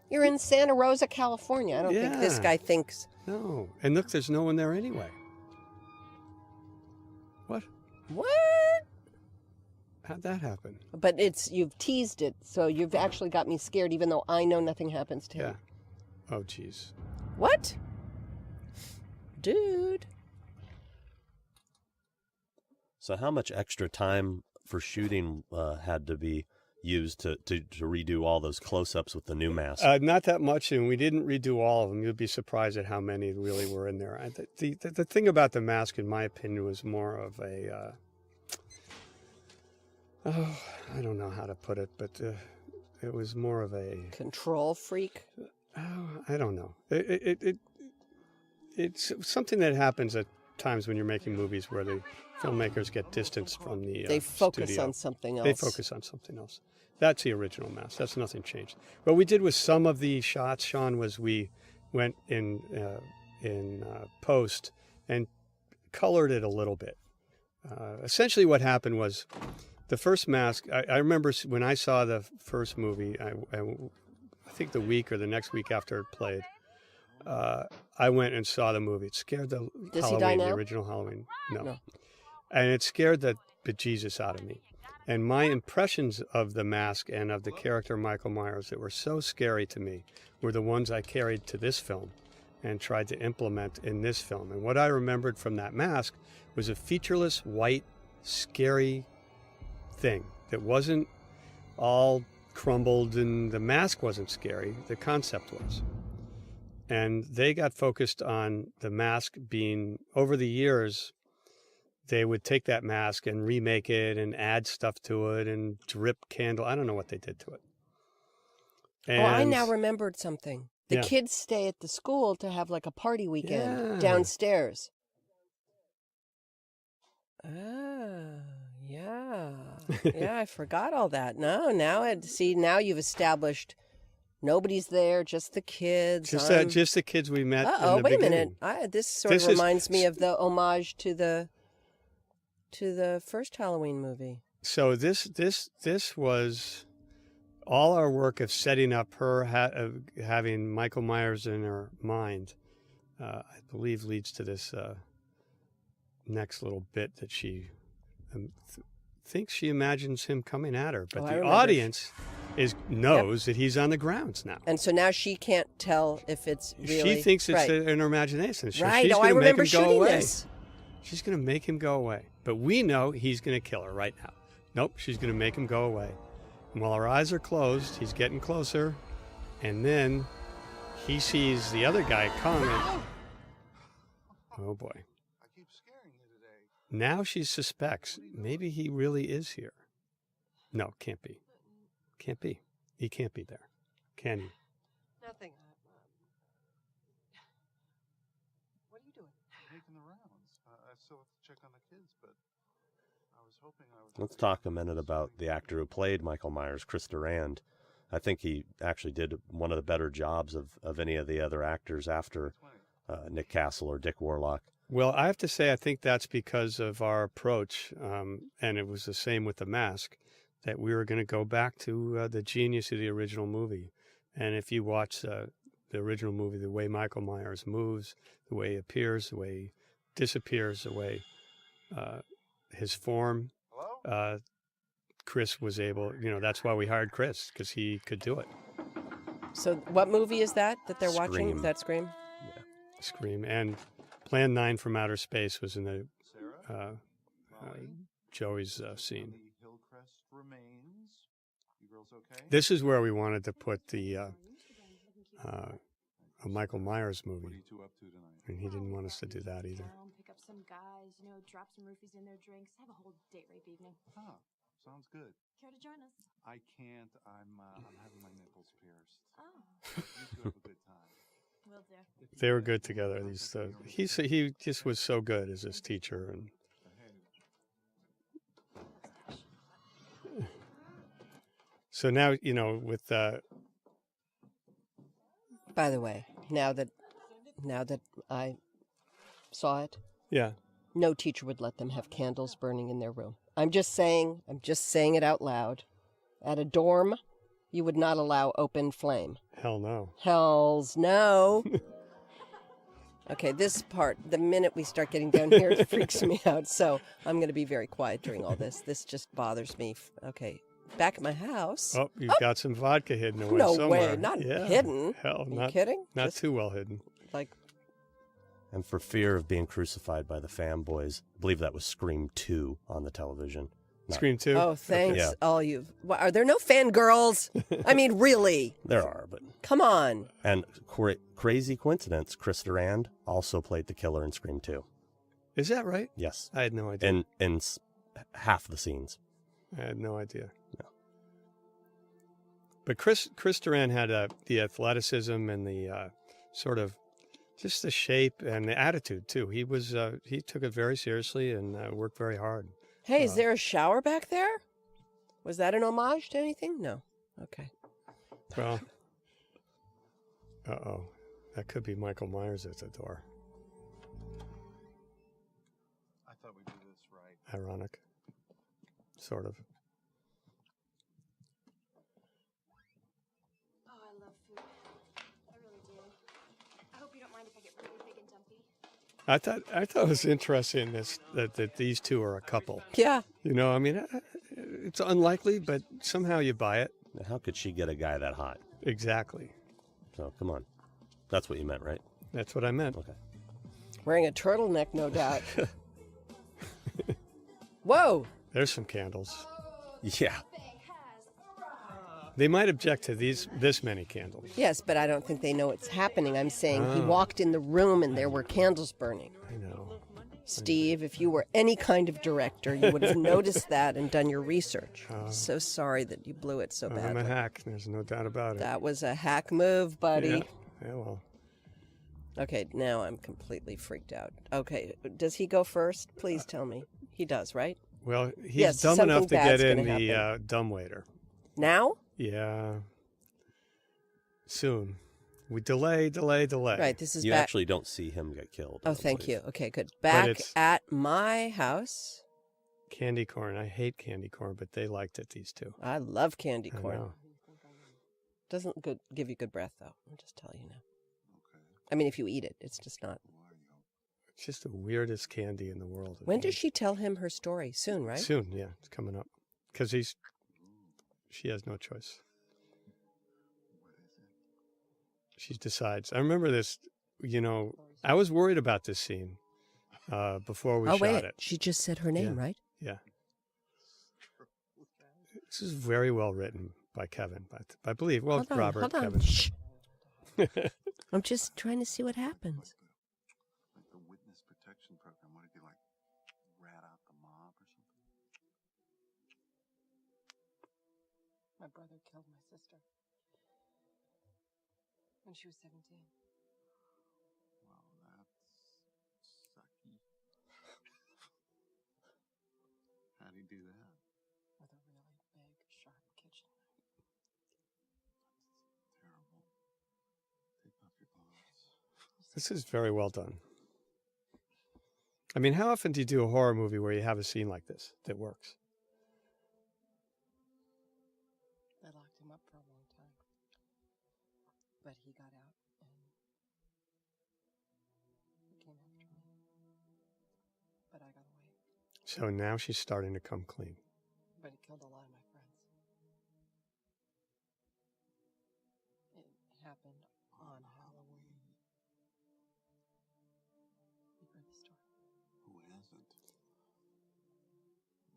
Speaker 2: you're in Santa Rosa, California. I don't think this
Speaker 3: Yeah.
Speaker 2: guy thinks.
Speaker 3: No. And look, there's no one there anyway. What?
Speaker 2: What?
Speaker 3: How'd that happen?
Speaker 2: But you've teased it, so you've actually got me scared, even though I know nothing happens to
Speaker 3: Yeah.
Speaker 2: him.
Speaker 3: Oh, jeez.
Speaker 2: What? Dude.
Speaker 1: So how much extra time for shooting had to be used to redo all those close-ups with the new mask?
Speaker 3: Not that much, and we didn't redo all of them. You'd be surprised at how many really were in there. The thing about the mask, in my opinion, was more of a Oh, I don't know how to put it, but it was more of a
Speaker 2: Control freak.
Speaker 3: Oh, I don't know. It's something that happens at times when you're making movies where the filmmakers get distance from the
Speaker 2: They focus
Speaker 3: studio.
Speaker 2: on something else.
Speaker 3: They focus on something else. That's the original mask. That's nothing changed. What we did with some of the shots, Sean, was we went in post and colored it a little bit. Essentially what happened was the first mask, I remember when I saw the first movie, I think the week or the next week after it played, I went and saw the movie. It scared the
Speaker 2: Does he die
Speaker 3: Halloween,
Speaker 2: now?
Speaker 3: the original Halloween.
Speaker 2: No.
Speaker 3: And it scared the bejesus out of me. And my impressions of the mask and of the character Michael Myers that were so scary to me were the ones I carried to this film and tried to implement in this film. And what I remembered from that mask was a featureless, white, scary thing that wasn't all crumbled, and the mask wasn't scary. The concept was. And they got focused on the mask being, over the years, they would take that mask and remake it and add stuff to it and drip candle. I don't know what they did to it. And
Speaker 2: I now remembered something. The
Speaker 3: Yeah.
Speaker 2: kids stay at the school to have like a party weekend
Speaker 3: Yeah.
Speaker 2: downstairs. Ah, yeah. Yeah, I forgot all that. No, now you've established nobody's there, just the kids.
Speaker 3: just the kids we met.
Speaker 2: Uh-oh,
Speaker 3: in the
Speaker 2: wait a
Speaker 3: beginning.
Speaker 2: minute. This sort
Speaker 3: This
Speaker 2: of
Speaker 3: is-
Speaker 2: reminds me of the homage to the first Halloween movie.
Speaker 3: So this was all our work of setting up her of having Michael Myers in her mind. I believe leads to this next little bit that she thinks she imagines him coming at her, but
Speaker 2: I
Speaker 3: the
Speaker 2: remember.
Speaker 3: audience knows that he's on the grounds now.
Speaker 2: And so now she can't tell if it's really...
Speaker 3: She thinks it's
Speaker 2: right.
Speaker 3: in her imagination. So
Speaker 2: Right.
Speaker 3: she's
Speaker 2: Oh,
Speaker 3: going
Speaker 2: I
Speaker 3: to make
Speaker 2: remember
Speaker 3: him go
Speaker 2: shooting
Speaker 3: away.
Speaker 2: this.
Speaker 3: She's going to make him go away. But we know he's going to kill her right now. Nope, she's going to make him go away. And while her eyes are closed, he's getting closer. And then he sees the other guy come. And, oh, boy.
Speaker 8: I keep scaring you today.
Speaker 3: Now she suspects maybe he really is here. No, can't be. Can't be. He can't be there. Can he?
Speaker 5: Nothing. What are you doing?
Speaker 8: Making the rounds. I still have to check on the kids, but I was hoping I was...
Speaker 1: Let's talk a minute about the actor who played Michael Myers, Chris Durand. I think he actually did one of the better jobs of any of the other actors after Nick Castle or Dick Warlock.
Speaker 3: Well, I have to say, I think that's because of our approach, and it was the same with The Mask, that we were going to go back to the genius of the original movie. And if you watch the original movie, the way Michael Myers moves, the way he appears, the way he disappears, the way his form,
Speaker 8: Hello?
Speaker 3: Chris was able, that's why we hired Chris, because he could do it.
Speaker 2: So what movie is that they're watching?
Speaker 1: Scream.
Speaker 2: Is that Scream?
Speaker 3: Scream. And Plan 9 from Outer Space was in the
Speaker 8: Sarah? Molly?
Speaker 3: Joey's scene.
Speaker 8: The Hillcrest remains. You girls okay?
Speaker 3: This is where we wanted to put the a Michael Myers
Speaker 8: What are
Speaker 3: movie,
Speaker 8: you two up to tonight?
Speaker 3: and he didn't want us to do that either.
Speaker 4: Pick up some guys, drop some roofies in their drinks, have a whole date rape evening.
Speaker 8: Huh. Sounds good.
Speaker 4: Care to join us?
Speaker 8: I can't. I'm having my nipples pierced.
Speaker 4: Oh,
Speaker 8: You two have a good time.
Speaker 4: will do.
Speaker 3: They were good together. He just was so good as his teacher, and so now with
Speaker 2: By the way, now that I saw it,
Speaker 3: yeah.
Speaker 2: no teacher would let them have candles burning in their room. I'm just saying it out loud. At a dorm, you would not allow open flame.
Speaker 3: Hell no.
Speaker 2: Hells no. Okay, this part, the minute we start getting down here, it freaks me out. So I'm going to be very quiet during all this. This just bothers me. Okay, back at my house.
Speaker 3: Oh, you've got some vodka hidden away
Speaker 2: No
Speaker 3: somewhere.
Speaker 2: way, not
Speaker 3: Yeah.
Speaker 2: hidden.
Speaker 3: Hell,
Speaker 2: Are you
Speaker 3: not
Speaker 2: kidding?
Speaker 3: Not
Speaker 2: Just
Speaker 3: too well hidden.
Speaker 2: like,
Speaker 1: And for fear of being crucified by the fanboys, I believe that was Scream 2 on the television. Not-
Speaker 3: Scream 2.
Speaker 2: oh, thanks,
Speaker 1: Yeah.
Speaker 2: all you. Are there no fangirls? I mean, really?
Speaker 1: There are, but...
Speaker 2: Come on.
Speaker 1: And crazy coincidence, Chris Durand also played the killer in Scream 2.
Speaker 3: Is that right?
Speaker 1: Yes.
Speaker 3: I had no idea.
Speaker 1: In half the scenes.
Speaker 3: I had no idea.
Speaker 1: No.
Speaker 3: But Chris Duran had the athleticism and the sort of just the shape and the attitude too. He was he took it very seriously and worked very hard.
Speaker 2: Hey, is there a shower back there? Was that an homage to anything? No. Okay.
Speaker 3: Well, that could be Michael Myers at the door.
Speaker 8: I thought we'd do this right.
Speaker 3: Ironic, sort of.
Speaker 6: Oh, I love food. I really do. I hope you don't mind if I get really big and dumpy.
Speaker 3: I thought it was interesting that these two are a couple.
Speaker 2: Yeah.
Speaker 3: You know, I mean, it's unlikely, but somehow you buy it.
Speaker 1: How could she get a guy that hot?
Speaker 3: Exactly.
Speaker 1: So come on, that's what you meant, right?
Speaker 3: That's what I meant.
Speaker 1: Okay.
Speaker 2: Wearing a turtleneck, no doubt. Whoa.
Speaker 3: There's some candles.
Speaker 1: Yeah.
Speaker 3: They might object to this many candles.
Speaker 2: Yes, but I don't think they know it's happening. I'm saying he
Speaker 3: Oh.
Speaker 2: walked in the room and there were candles burning.
Speaker 3: I know.
Speaker 2: Steve, if you were any kind of director, you would have noticed that and done your research. So sorry that you blew it so
Speaker 3: I'm
Speaker 2: badly.
Speaker 3: a hack. There's no doubt about it.
Speaker 2: That was a hack move, buddy.
Speaker 3: Yeah, well.
Speaker 2: Okay, now I'm completely freaked out. Okay, does he go first? Please tell me. He does, right?
Speaker 3: Well, he's
Speaker 2: Yes,
Speaker 3: dumb enough
Speaker 2: something
Speaker 3: to get
Speaker 2: bad's
Speaker 3: in
Speaker 2: gonna
Speaker 3: the dumbwaiter.
Speaker 2: Now?
Speaker 3: Yeah. Soon. We delay.
Speaker 2: Right, this is
Speaker 1: You
Speaker 2: back.
Speaker 1: actually don't see him get killed. I
Speaker 2: Oh,
Speaker 1: don't
Speaker 2: thank
Speaker 1: believe.
Speaker 2: you. Okay, good. Back
Speaker 3: it's-
Speaker 2: at my house.
Speaker 3: Candy corn. I hate candy corn, but they liked it, these two.
Speaker 2: I love candy
Speaker 3: I
Speaker 2: corn.
Speaker 3: know.
Speaker 2: Doesn't give you good breath, though. I'll just tell you now.
Speaker 8: Okay.
Speaker 2: I mean, if you eat it, it's just not.
Speaker 3: It's just the weirdest candy in the world.
Speaker 2: When does she tell him her story? Soon, right?
Speaker 3: Soon, yeah. It's coming up. Because she has no choice. She decides. I remember this, you know, I was worried about this scene before we
Speaker 2: Oh,
Speaker 3: shot
Speaker 2: wait.
Speaker 3: it.
Speaker 2: She just said her name,
Speaker 3: Yeah.
Speaker 2: right?
Speaker 3: Yeah. This is very well written by Kevin, but I believe. Well,
Speaker 2: Hold on,
Speaker 3: Robert,
Speaker 2: hold on.
Speaker 3: Kevin.
Speaker 2: Shh. I'm just trying to see what happens.
Speaker 8: Like the witness protection program. What if you like rat out the mob or something?
Speaker 5: My brother killed my sister when she was 17.
Speaker 8: Well, that's sucky. How'd he do that?
Speaker 5: With a really big, sharp kitchen knife.
Speaker 8: Terrible. Take off your clothes.
Speaker 3: This is very well done. I mean, how often do you do a horror movie where you have a scene like this that works?
Speaker 5: They locked him up for a long time. But he got out and he came after me. But I got away.
Speaker 3: So now she's starting to come clean.
Speaker 5: But he killed a lot of my friends. It happened on Halloween. You've heard the story.
Speaker 8: Who hasn't?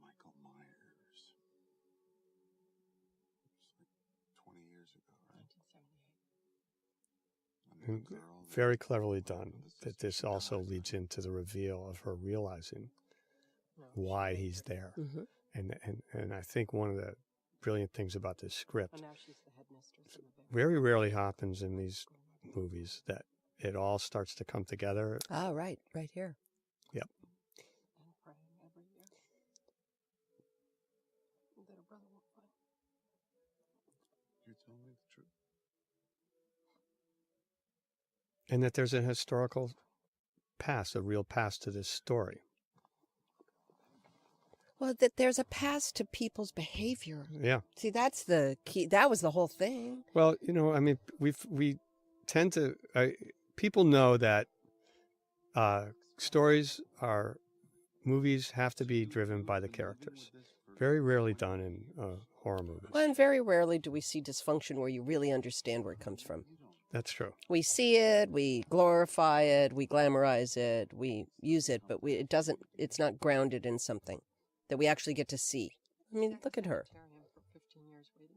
Speaker 8: Michael Myers. It's like 20 years ago, right?
Speaker 5: 1978.
Speaker 8: And the
Speaker 3: And
Speaker 8: girl that-
Speaker 3: very cleverly done that this also leads into the reveal of her realizing why he's there.
Speaker 2: Mm-hmm.
Speaker 3: And I think one of the brilliant things about this script,
Speaker 5: And now she's the head mistress in the
Speaker 3: very rarely happens in these movies, that it all starts to come together.
Speaker 2: Oh, right here.
Speaker 3: Yep.
Speaker 5: and praying every year that her brother won't find.
Speaker 8: You're telling me the truth.
Speaker 3: And that there's a historical past, a real past to this story.
Speaker 2: Well, that there's a past to people's behavior.
Speaker 3: Yeah.
Speaker 2: See, that's the key. That was the whole thing.
Speaker 3: Well, you know, I mean, we tend to, people know that movies have to be driven by the characters. Very rarely done in horror movies.
Speaker 2: Well, and very rarely do we see dysfunction where you really understand where it comes from.
Speaker 3: That's true.
Speaker 2: We see it, we glorify it, we glamorize it, we use it, but it's not grounded in something that we actually get to see. I mean, look at her.
Speaker 5: Tear him for 15 years waiting.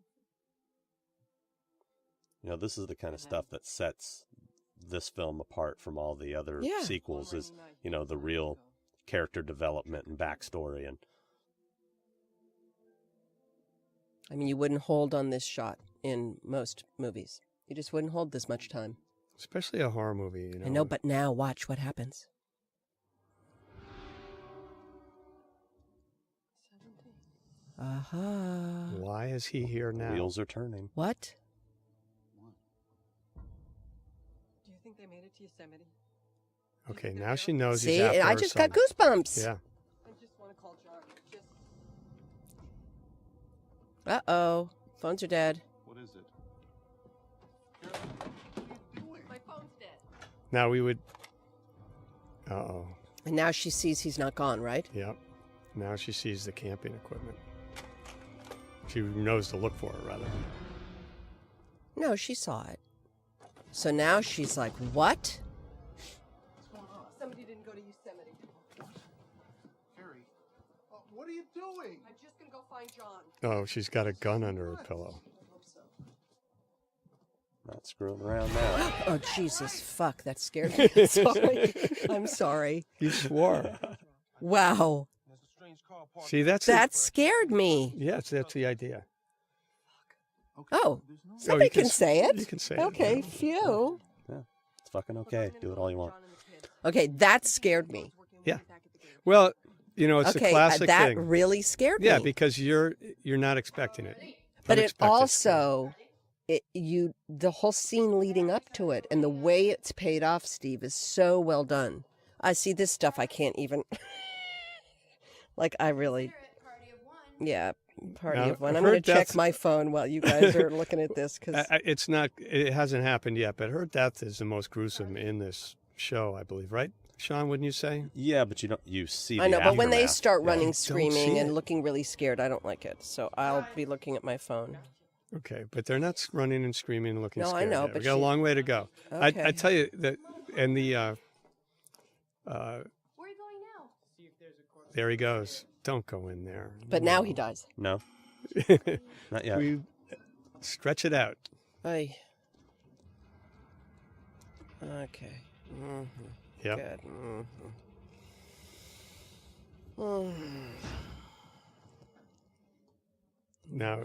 Speaker 1: You know, this is the kind of stuff that sets this film apart from all the other
Speaker 2: Yeah.
Speaker 1: sequels. Is, you know, the real character development and backstory. And
Speaker 2: I mean, you wouldn't hold on this shot in most movies. You just wouldn't hold this much time.
Speaker 3: Especially a horror movie, you know.
Speaker 2: I know, but now watch what happens.
Speaker 5: 17.
Speaker 2: Aha.
Speaker 3: Why is he here now?
Speaker 1: Wheels are turning.
Speaker 2: What?
Speaker 5: Do you think they made it to Yosemite?
Speaker 3: Okay, now she knows
Speaker 2: See,
Speaker 3: he's after
Speaker 2: I
Speaker 3: her
Speaker 2: just
Speaker 3: son.
Speaker 2: got goosebumps.
Speaker 3: Yeah.
Speaker 5: I just want to call John. Just
Speaker 2: Uh-oh. Phones are dead.
Speaker 8: What is it?
Speaker 6: My phone's dead.
Speaker 3: Now we would... Uh-oh.
Speaker 2: And now she sees he's not gone, right?
Speaker 3: Yep. Now she sees the camping equipment. She knows to look for it, rather.
Speaker 2: No, she saw it. So now she's like, what?
Speaker 5: somebody didn't go to Yosemite.
Speaker 8: Harry, what are you doing?
Speaker 5: I'm just gonna go find John.
Speaker 3: Oh, she's got a gun under her pillow.
Speaker 5: I hope so.
Speaker 1: Not screwing around now.
Speaker 2: Oh, Jesus. Fuck, that scared me. Sorry. I'm sorry.
Speaker 3: You swore.
Speaker 2: Wow.
Speaker 3: See, that's
Speaker 2: That scared me.
Speaker 3: yes, that's the idea.
Speaker 2: Oh,
Speaker 3: Oh,
Speaker 2: somebody
Speaker 3: you
Speaker 2: can say it.
Speaker 3: You can say it.
Speaker 2: Okay, phew.
Speaker 1: Yeah, it's fucking okay. Do it all you want.
Speaker 2: Okay, that scared me.
Speaker 3: Yeah. Well, you know, it's a
Speaker 2: Okay,
Speaker 3: classic
Speaker 2: that
Speaker 3: thing.
Speaker 2: really scared
Speaker 3: Yeah,
Speaker 2: me.
Speaker 3: because you're not expecting it.
Speaker 2: But it
Speaker 3: Unexpected.
Speaker 2: also, the whole scene leading up to it and the way it's paid off, Steve, is so well done. I see this stuff. I can't even. Like I really. Yeah, party
Speaker 3: Now,
Speaker 2: of one. I'm
Speaker 3: her
Speaker 2: going to check
Speaker 3: death-
Speaker 2: my phone while you guys are looking at this because.
Speaker 3: It's not. It hasn't happened yet, but her death is the most gruesome in this show, I believe. Right, Sean? Wouldn't you say?
Speaker 1: Yeah, but you see.
Speaker 2: I know, but when they
Speaker 1: aftermath.
Speaker 2: start
Speaker 1: Yeah.
Speaker 2: running,
Speaker 3: don't
Speaker 2: screaming,
Speaker 3: see
Speaker 2: and
Speaker 3: it.
Speaker 2: looking really scared, I don't like it. So I'll be looking at my phone.
Speaker 3: Okay, but they're not running and screaming and looking
Speaker 2: No, I
Speaker 3: scared.
Speaker 2: know,
Speaker 3: yet.
Speaker 2: but
Speaker 3: we got a
Speaker 2: she-
Speaker 3: long way to go.
Speaker 2: Okay.
Speaker 3: I tell you that, and the
Speaker 6: Where are you going now?
Speaker 3: there he goes. Don't go in there.
Speaker 2: But now he dies.
Speaker 1: No, not yet.
Speaker 3: We stretch it out.
Speaker 2: Ay. Okay. Mm-hmm.
Speaker 3: Yep.
Speaker 2: Good. Mm-hmm.
Speaker 3: Now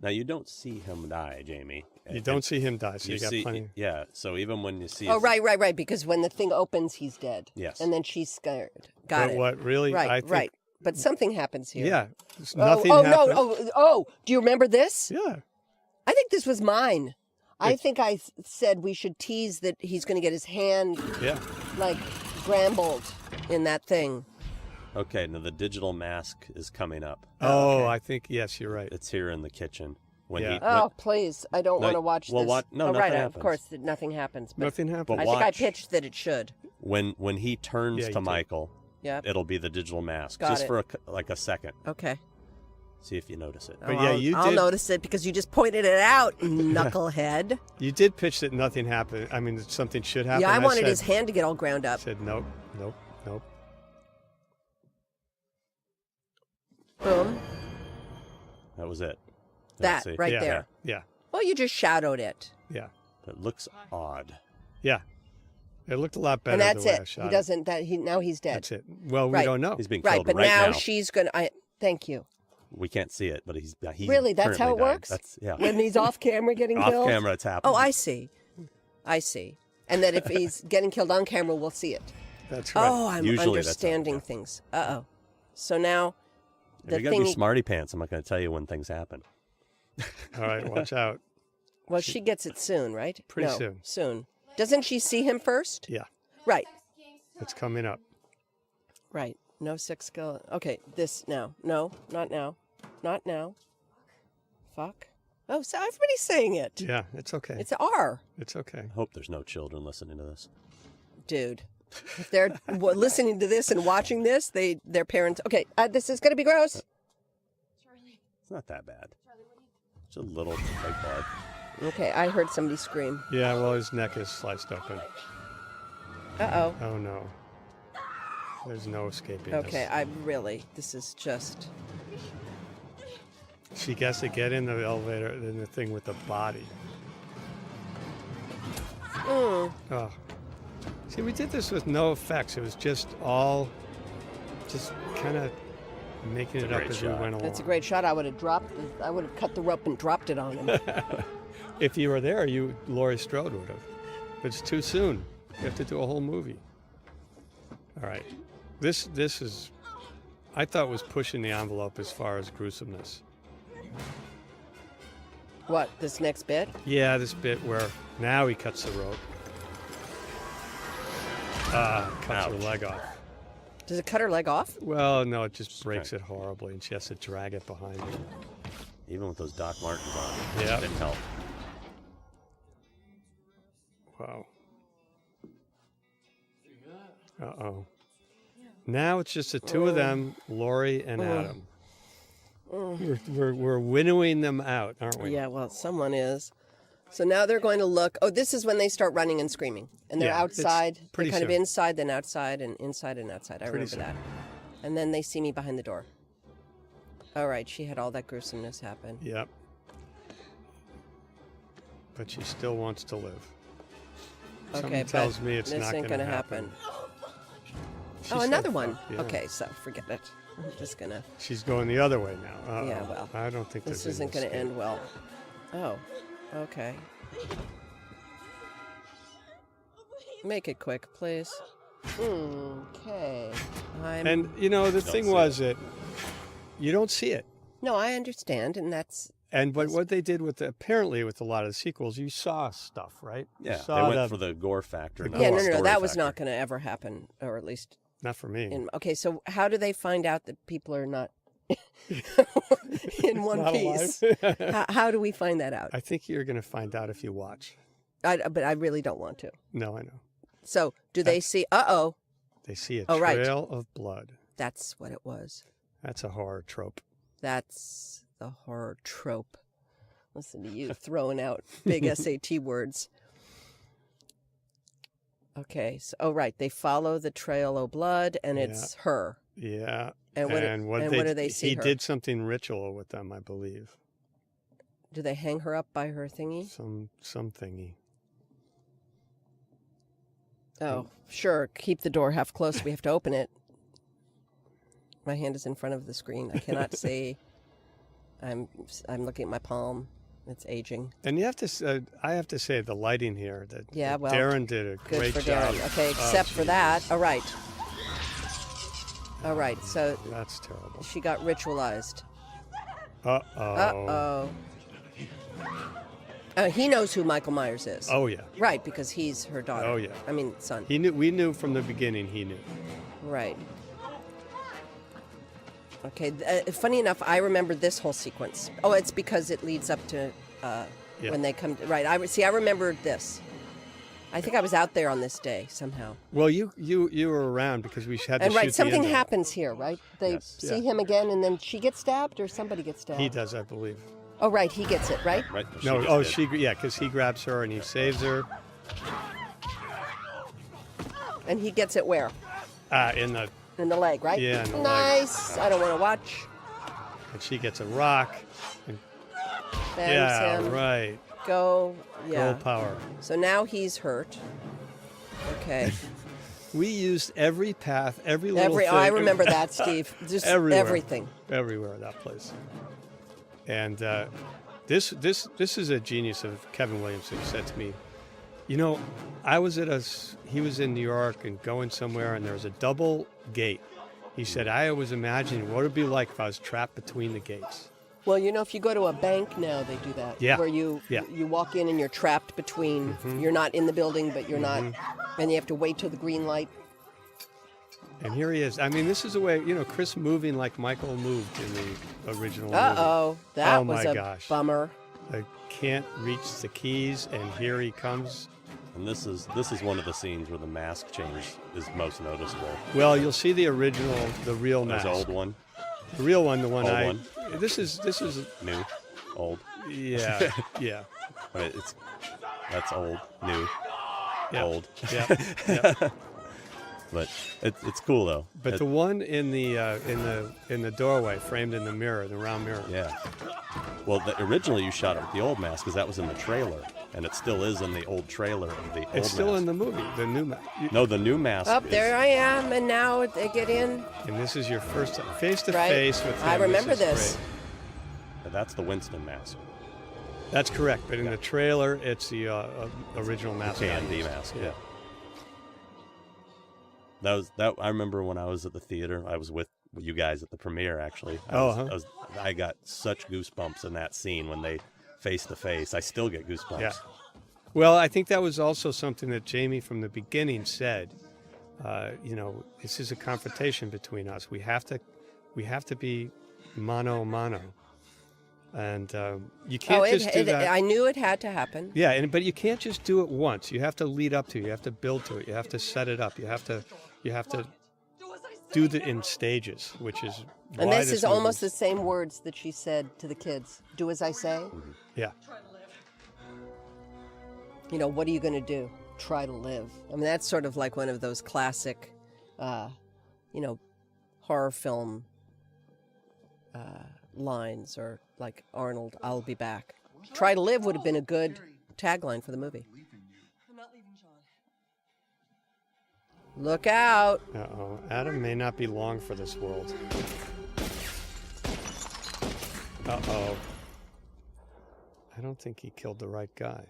Speaker 1: Now you don't see him die, Jamie.
Speaker 3: you don't see him die, so you got
Speaker 1: see,
Speaker 3: plenty.
Speaker 1: yeah. So even when you see,
Speaker 2: Oh,
Speaker 1: his-
Speaker 2: right. Because when the thing opens, he's dead.
Speaker 1: Yes.
Speaker 2: And then she's scared. Got
Speaker 3: But
Speaker 2: it.
Speaker 3: what really?
Speaker 2: Right.
Speaker 3: I think,
Speaker 2: Right. But something happens here.
Speaker 3: Yeah. there's
Speaker 2: Oh,
Speaker 3: nothing
Speaker 2: oh
Speaker 3: happened.
Speaker 2: no! Oh! Do you remember this?
Speaker 3: Yeah.
Speaker 2: I think this was mine. I think I said we should tease that he's going to get his hand
Speaker 3: Yeah.
Speaker 2: like brambled in that thing.
Speaker 1: okay, now the digital mask is coming up.
Speaker 3: Oh,
Speaker 2: okay.
Speaker 3: I think yes, you're right.
Speaker 1: It's here in the kitchen. When
Speaker 3: Yeah.
Speaker 1: he,
Speaker 2: Oh,
Speaker 1: when-
Speaker 2: please! I don't
Speaker 1: No,
Speaker 2: want to watch
Speaker 1: well,
Speaker 2: this.
Speaker 1: what- no,
Speaker 2: oh,
Speaker 1: nothing
Speaker 2: right. Of
Speaker 1: happens.
Speaker 2: course, that nothing happens. But
Speaker 3: Nothing happened.
Speaker 2: I think I
Speaker 1: watch.
Speaker 2: pitched that it should.
Speaker 1: when he turns
Speaker 3: Yeah, you
Speaker 1: to
Speaker 3: did.
Speaker 1: Michael,
Speaker 2: Yep.
Speaker 1: it'll be the digital mask
Speaker 2: Got
Speaker 1: just
Speaker 2: it.
Speaker 1: for a second.
Speaker 2: Okay.
Speaker 1: See if you notice it.
Speaker 3: But
Speaker 2: Oh,
Speaker 3: yeah,
Speaker 2: I'll,
Speaker 3: you
Speaker 2: I'll
Speaker 3: did-
Speaker 2: notice it because you just pointed it out, knucklehead.
Speaker 3: You did pitch that nothing happened. I mean, that something should happen.
Speaker 2: Yeah, I wanted
Speaker 3: said,
Speaker 2: his hand to get all ground up.
Speaker 3: said nope, nope, nope.
Speaker 2: Boom.
Speaker 1: That was it.
Speaker 2: That
Speaker 1: See?
Speaker 2: right
Speaker 3: yeah,
Speaker 2: there.
Speaker 3: Yeah,
Speaker 2: Well, you just shadowed it.
Speaker 3: yeah,
Speaker 1: It looks odd.
Speaker 3: yeah. It looked a lot better
Speaker 2: And that's
Speaker 3: the way I
Speaker 2: it.
Speaker 3: shot
Speaker 2: He doesn't that he now he's dead.
Speaker 3: That's it. Well, we
Speaker 2: Right.
Speaker 3: don't know.
Speaker 1: He's being
Speaker 2: Right,
Speaker 1: killed
Speaker 2: but
Speaker 1: right
Speaker 2: now,
Speaker 1: now.
Speaker 2: she's going to thank you.
Speaker 1: We can't see it, but he
Speaker 2: Really, that's how
Speaker 1: currently
Speaker 2: it
Speaker 1: died.
Speaker 2: works?
Speaker 1: That's yeah.
Speaker 2: When he's off camera getting
Speaker 1: Off
Speaker 2: killed.
Speaker 1: camera, it's happening.
Speaker 2: Oh, I see. And that if he's getting killed on camera, we'll see it.
Speaker 3: That's right.
Speaker 2: Oh, I'm
Speaker 1: Usually that's how it
Speaker 2: understanding
Speaker 1: goes.
Speaker 2: things. Uh-oh. So now the
Speaker 1: you gotta
Speaker 2: thing
Speaker 1: be smarty pants. I'm not gonna tell you when things happen.
Speaker 3: All right, watch out.
Speaker 2: well, she gets it soon, right?
Speaker 3: Pretty
Speaker 2: No,
Speaker 3: soon.
Speaker 2: Soon. Doesn't she see him first?
Speaker 3: Yeah,
Speaker 2: Right.
Speaker 3: it's coming up.
Speaker 2: Right. No sex skill. Okay, this now. No, not now. Not now. Fuck. Oh, so everybody's saying it.
Speaker 3: Yeah, it's okay.
Speaker 2: It's R,
Speaker 3: It's okay.
Speaker 1: I hope there's no children listening to this.
Speaker 2: dude. If they're listening to this and watching this, their parents. Okay, this is gonna be gross.
Speaker 1: It's not that bad. It's a little like bug.
Speaker 2: Okay, I heard somebody scream.
Speaker 3: Yeah, well, his neck is sliced open.
Speaker 2: Uh
Speaker 3: Oh no. There's no escaping
Speaker 2: oh. Okay,
Speaker 3: this.
Speaker 2: this is just.
Speaker 3: She gets to get in the elevator, in the thing with the body.
Speaker 2: Mm.
Speaker 3: Oh. See, we did this with no effects. It was just all, just kind of making
Speaker 1: It's
Speaker 3: it
Speaker 1: a
Speaker 3: up
Speaker 1: great
Speaker 3: as we
Speaker 1: shot.
Speaker 3: went along.
Speaker 2: That's a great shot. I would have cut the rope and dropped it on him.
Speaker 3: If you were there, Laurie Strode would have. But it's too soon. You have to do a whole movie. All right. This is, I thought was pushing the envelope as far as gruesomeness.
Speaker 2: What, this next bit?
Speaker 3: Yeah, this bit where now he cuts the rope. Cuts her
Speaker 1: Ouch.
Speaker 3: leg off.
Speaker 2: Does it cut her leg off?
Speaker 3: Well, no, it just breaks it horribly, and she has to drag it behind her.
Speaker 1: Even with those Doc Martens on,
Speaker 3: Yeah.
Speaker 1: it didn't help.
Speaker 3: Wow. Uh-oh. Now it's just the two of them, Laurie and Adam. We're winnowing them out, aren't we?
Speaker 2: Yeah, well, someone is. So now they're going to look. Oh, this is when they start running and screaming. And they're
Speaker 3: Yeah, it's
Speaker 2: outside. They're
Speaker 3: pretty
Speaker 2: kind of
Speaker 3: soon.
Speaker 2: inside, then outside, and inside and outside. I
Speaker 3: Pretty
Speaker 2: remember
Speaker 3: soon.
Speaker 2: that. And then they see me behind the door. All right, she had all that gruesomeness happen.
Speaker 3: Yep. But she still wants to live.
Speaker 2: Okay,
Speaker 3: Something
Speaker 2: but
Speaker 3: tells me it's
Speaker 2: this
Speaker 3: not
Speaker 2: ain't
Speaker 3: going to
Speaker 2: gonna
Speaker 3: happen. She
Speaker 2: Oh,
Speaker 3: said
Speaker 2: another one.
Speaker 3: fuck, yeah.
Speaker 2: Okay, so forget it. I'm just going to...
Speaker 3: She's going the other way now. Uh-oh.
Speaker 2: Yeah, well,
Speaker 3: I don't think
Speaker 2: This
Speaker 3: there's
Speaker 2: isn't going to
Speaker 3: escape.
Speaker 2: end well. Oh, okay. Make it quick, please. Okay.
Speaker 3: And, you know, the thing
Speaker 1: see
Speaker 3: was that you don't see it.
Speaker 2: No, I understand, and that's...
Speaker 3: But what they did apparently with a lot of the sequels, you saw stuff, right? You
Speaker 1: Yeah, they
Speaker 3: saw
Speaker 1: went for the gore factor. not
Speaker 2: Yeah,
Speaker 1: the
Speaker 2: no,
Speaker 1: story
Speaker 2: that was
Speaker 1: factor.
Speaker 2: not going to ever happen, or at least...
Speaker 3: Not for me.
Speaker 2: Okay, so how do they find out that people are not in one
Speaker 3: Not
Speaker 2: piece?
Speaker 3: alive.
Speaker 2: How do we find that out?
Speaker 3: I think you're going to find out if you watch.
Speaker 2: But I really don't want to.
Speaker 3: No, I know.
Speaker 2: So do they see... Uh-oh.
Speaker 3: They see a
Speaker 2: Oh, right.
Speaker 3: trail of blood.
Speaker 2: That's what it was.
Speaker 3: That's a horror trope.
Speaker 2: That's the horror trope. Listen to you throwing out big SAT words. Okay, so right, they follow the trail of blood, and it's her.
Speaker 3: Yeah.
Speaker 2: And what do they see
Speaker 3: He
Speaker 2: her?
Speaker 3: did something ritual with them, I believe.
Speaker 2: Do they hang her up by her thingy?
Speaker 3: Some thingy.
Speaker 2: Oh, sure. Keep the door half closed. We have to open it. My hand is in front of the screen. I cannot see. I'm looking at my palm. It's aging.
Speaker 3: And you have to. I have to say the lighting here.
Speaker 2: Yeah, well,
Speaker 3: Darren did a
Speaker 2: Good
Speaker 3: great
Speaker 2: for
Speaker 3: job.
Speaker 2: Darren. Okay, except for that. All right. All right. So
Speaker 3: That's terrible.
Speaker 2: she got ritualized.
Speaker 3: Uh-oh.
Speaker 2: He knows who Michael Myers is.
Speaker 3: Oh yeah.
Speaker 2: Right, because he's her daughter.
Speaker 3: Oh, yeah.
Speaker 2: I mean, son.
Speaker 3: He knew. We knew from the beginning. He knew.
Speaker 2: Right. Okay. Funny enough, I remember this whole sequence. Oh, it's because it leads up to when they come. Right. I remembered this. I think I was out there on this day somehow.
Speaker 3: Well, you were around because we had to
Speaker 2: And
Speaker 3: shoot
Speaker 2: right, something
Speaker 3: the end of it.
Speaker 2: happens here, right? They
Speaker 3: Yes.
Speaker 2: see
Speaker 3: Yeah.
Speaker 2: him again, and then she gets stabbed, or somebody gets stabbed.
Speaker 3: He does, I believe.
Speaker 2: Oh, right. He gets it, right?
Speaker 1: Right?
Speaker 3: No,
Speaker 1: gets
Speaker 3: oh,
Speaker 1: hit.
Speaker 3: because he grabs her and he saves her.
Speaker 2: And he gets it where?
Speaker 3: In the,
Speaker 2: In the leg, right?
Speaker 3: Yeah, in the leg.
Speaker 2: Nice. I don't want to watch.
Speaker 3: and she gets a rock. And,
Speaker 2: Bangs
Speaker 3: yeah,
Speaker 2: him.
Speaker 3: right.
Speaker 2: Go. Yeah.
Speaker 3: Girl power.
Speaker 2: So now he's hurt. Okay.
Speaker 3: We used every path, every little thing.
Speaker 2: I remember that, Steve. Just
Speaker 3: Everywhere.
Speaker 2: everything.
Speaker 3: Everywhere, that place. And this is a genius of Kevin Williamson. He said to me, you know, he was in New York and going somewhere, and there was a double gate. He said, I was imagining what it would be like if I was trapped between the gates.
Speaker 2: Well, you know, if you go to a bank now, they do that.
Speaker 3: Yeah.
Speaker 2: Where you walk in and you're trapped between, you're not in the building, but you're not, and you have to wait till the green light.
Speaker 3: And here he is. I mean, this is the way, you know, Chris moving like Michael moved in the original movie.
Speaker 2: Uh-oh. That
Speaker 3: Oh,
Speaker 2: was
Speaker 3: my
Speaker 2: a
Speaker 3: gosh.
Speaker 2: bummer.
Speaker 3: I can't reach the keys, and here he comes.
Speaker 1: And this is one of the scenes where the mask change is most noticeable.
Speaker 3: Well, you'll see the original, the real
Speaker 1: There's
Speaker 3: mask.
Speaker 1: the old one,
Speaker 3: The real one, the one
Speaker 1: Old
Speaker 3: I.
Speaker 1: one.
Speaker 3: This is
Speaker 1: new, old.
Speaker 3: yeah, yeah,
Speaker 1: That's old, new,
Speaker 3: yeah.
Speaker 1: old.
Speaker 3: Yeah, yeah.
Speaker 1: But it's cool though.
Speaker 3: But the one in the doorway, framed in the mirror, the round mirror.
Speaker 1: Yeah. Well, originally you shot it with the old mask because that was in the trailer, and it still is in the old trailer of the old mask.
Speaker 3: It's still in the movie, the new mask.
Speaker 1: No, the new mask.
Speaker 2: Up there I am, and now they get in.
Speaker 3: And this is your first face to
Speaker 2: Right.
Speaker 3: face with him.
Speaker 2: I remember
Speaker 3: is
Speaker 2: this.
Speaker 3: great.
Speaker 1: That's the Winston mask.
Speaker 3: That's correct, but in the trailer, it's the original mask.
Speaker 1: K&D mask. Yeah. That. I remember when I was at the theater. I was with you guys at the premiere. Actually, I got such goosebumps in that scene when they face to face. I still get goosebumps.
Speaker 3: Yeah. Well, I think that was also something that Jamie from the beginning said. This is a confrontation between us. We have to be mano a mano, and you can't just do that.
Speaker 2: I knew it had to happen.
Speaker 3: Yeah, but you can't just do it once. You have to lead up to it. You have to build to it. You have to set it up. You have to do it in stages, which is
Speaker 2: And
Speaker 3: why
Speaker 2: this is
Speaker 3: movie-
Speaker 2: almost the same words that she said to the kids. Do as I say.
Speaker 3: Yeah.
Speaker 2: What are you going to do? Try to live. I mean, that's sort of like one of those classic, horror film lines, or like Arnold, I'll be back. Try to live would have been a good tagline for the movie.
Speaker 5: I'm not leaving John.
Speaker 2: Look out.
Speaker 3: Uh-oh. Adam may not be long for this world. Uh-oh. I don't think he killed the right guy.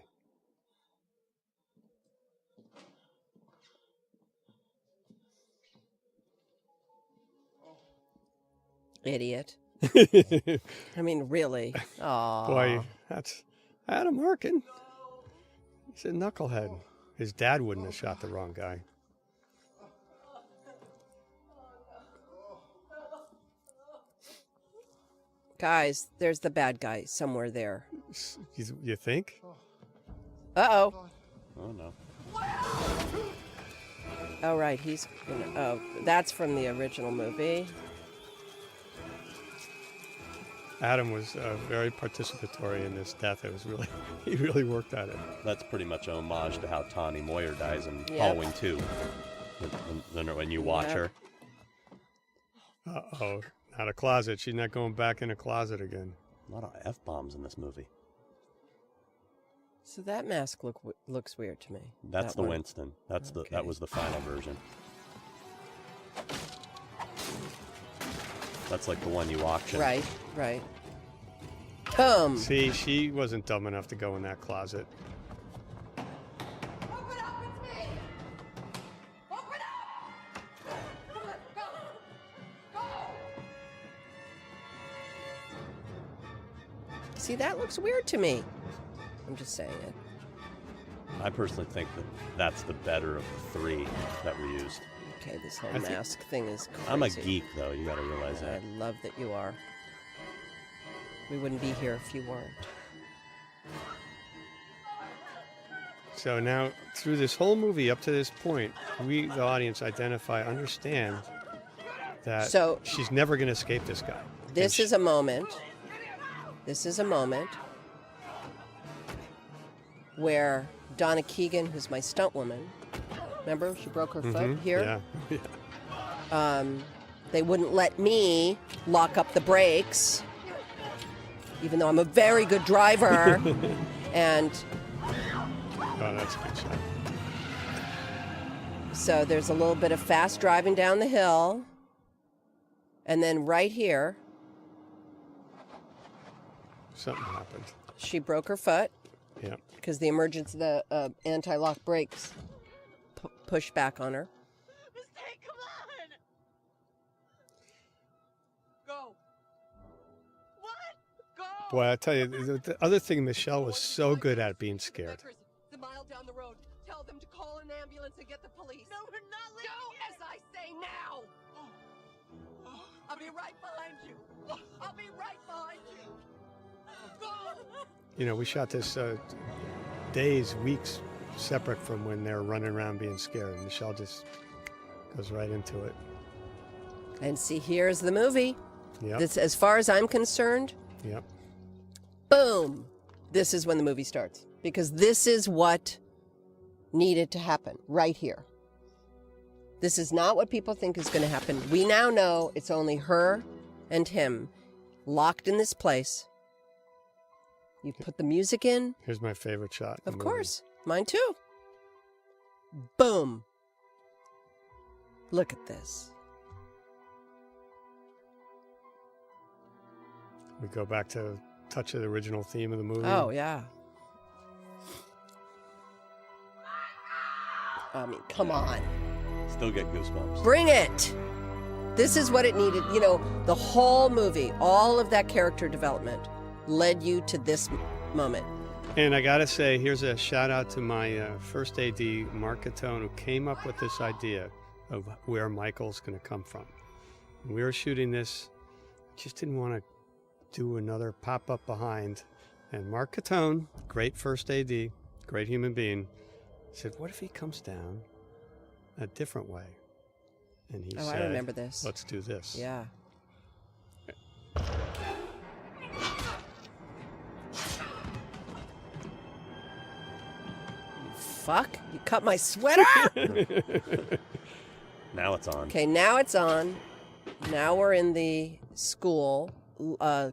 Speaker 2: Idiot. I mean, really. Aw.
Speaker 3: Boy, that's Adam Arkin. He's a knucklehead. His dad wouldn't have shot the wrong guy.
Speaker 2: Guys, there's the bad guy somewhere there.
Speaker 3: You think?
Speaker 2: Uh-oh.
Speaker 1: Oh no.
Speaker 2: Oh, right. That's from the original movie.
Speaker 3: Adam was very participatory in this death. It was really, he really worked at it.
Speaker 1: That's pretty much a homage to how Tawny Moyer dies in
Speaker 2: Yep.
Speaker 1: Halloween 2. When you watch
Speaker 2: Yep.
Speaker 1: her.
Speaker 3: Uh-oh. Not a closet. She's not going back in a closet again.
Speaker 1: A lot of F-bombs in this movie.
Speaker 2: So that mask looks weird to me.
Speaker 1: That's
Speaker 2: that
Speaker 1: the
Speaker 2: one.
Speaker 1: Winston. That
Speaker 2: Okay.
Speaker 1: was the final version. That's like the one you auction.
Speaker 2: Right. Boom.
Speaker 3: See, she wasn't dumb enough to go in that closet.
Speaker 6: Open up, it's me! Open up! Go!
Speaker 2: See, that looks weird to me. I'm just saying it.
Speaker 1: I personally think that that's the better of the three that were used.
Speaker 2: Okay, this whole
Speaker 3: I think-
Speaker 2: mask thing is crazy.
Speaker 1: I'm a geek, though. You got to realize
Speaker 2: I
Speaker 1: that.
Speaker 2: love that you are. We wouldn't be here if you weren't.
Speaker 3: So now, through this whole movie up to this point, we, the audience, understand that
Speaker 2: So-
Speaker 3: she's never going to escape this guy.
Speaker 2: This is a moment. This is a moment where Donna Keegan, who's my stunt woman, remember she broke her foot here?
Speaker 3: Yeah.
Speaker 2: They wouldn't let me lock up the brakes, even though I'm a very good driver. And
Speaker 3: Oh, that's a good shot.
Speaker 2: so there's a little bit of fast driving down the hill. And then right here,
Speaker 3: Something happened.
Speaker 2: she broke her foot
Speaker 3: Yeah.
Speaker 2: because the anti-lock brakes pushed back on her.
Speaker 4: Mistake, come on! Go! What? Go!
Speaker 3: Boy, I tell you, the other thing Michelle was so good at being scared.
Speaker 5: It's a mile down the road. Tell them to call an ambulance and get the police.
Speaker 4: No, we're not leaving
Speaker 5: Do as I say now. I'll be right behind you. I'll be right behind you. Go.
Speaker 3: You know, we shot this days, weeks separate from when they're running around being scared. And Michelle just goes right into it.
Speaker 2: And see, here's the movie.
Speaker 3: Yep.
Speaker 2: This, as far as I'm concerned,
Speaker 3: Yep.
Speaker 2: boom, this is when the movie starts. Because this is what needed to happen right here. This is not what people think is going to happen. We now know it's only her and him locked in this place. You put the music in.
Speaker 3: Here's my favorite shot.
Speaker 2: Of course. Mine too. Boom. Look at this.
Speaker 3: We go back to touch of the original theme of the movie.
Speaker 2: Oh, yeah. I mean, come on.
Speaker 1: Still get goosebumps.
Speaker 2: Bring it. This is what it needed. You know, the whole movie, all of that character development led you to this moment.
Speaker 3: And I got to say, here's a shout out to my first AD, Mark Catone, who came up with this idea of where Michael's going to come from. When we were shooting this, just didn't want to do another pop-up behind. And Mark Catone, great first AD, great human being, said, what if he comes down a different way? And he said,
Speaker 2: I remember this.
Speaker 3: Let's do this.
Speaker 2: Yeah. Fuck, you cut my sweater.
Speaker 1: Now it's on.
Speaker 2: Okay, now it's on. Now we're in the school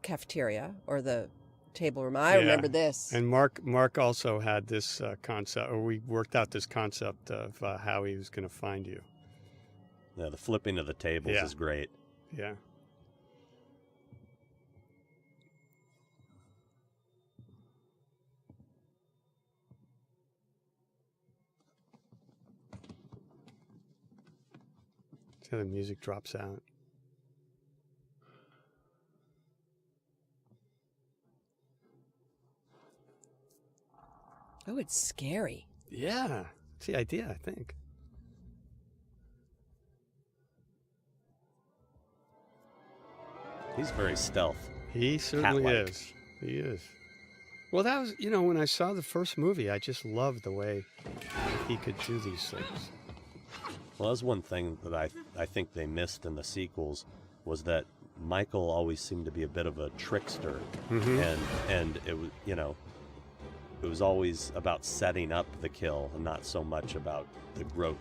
Speaker 2: cafeteria or the table room. I remember this.
Speaker 3: And Mark also had this concept, or we worked out this concept of how he was going to find you.
Speaker 1: Yeah, the flipping of the tables is great.
Speaker 3: Yeah. So the music drops out.
Speaker 2: Oh, it's scary.
Speaker 3: Yeah. It's the idea, I think.
Speaker 1: He's very stealth.
Speaker 3: He certainly
Speaker 1: Cat-like.
Speaker 3: is. He is. Well, that was, when I saw the first movie, I just loved the way he could do these things.
Speaker 1: Well, that was one thing that I think they missed in the sequels was that Michael always seemed to be a bit of a trickster, and it was it was always about setting up the kill and not so much about the growth.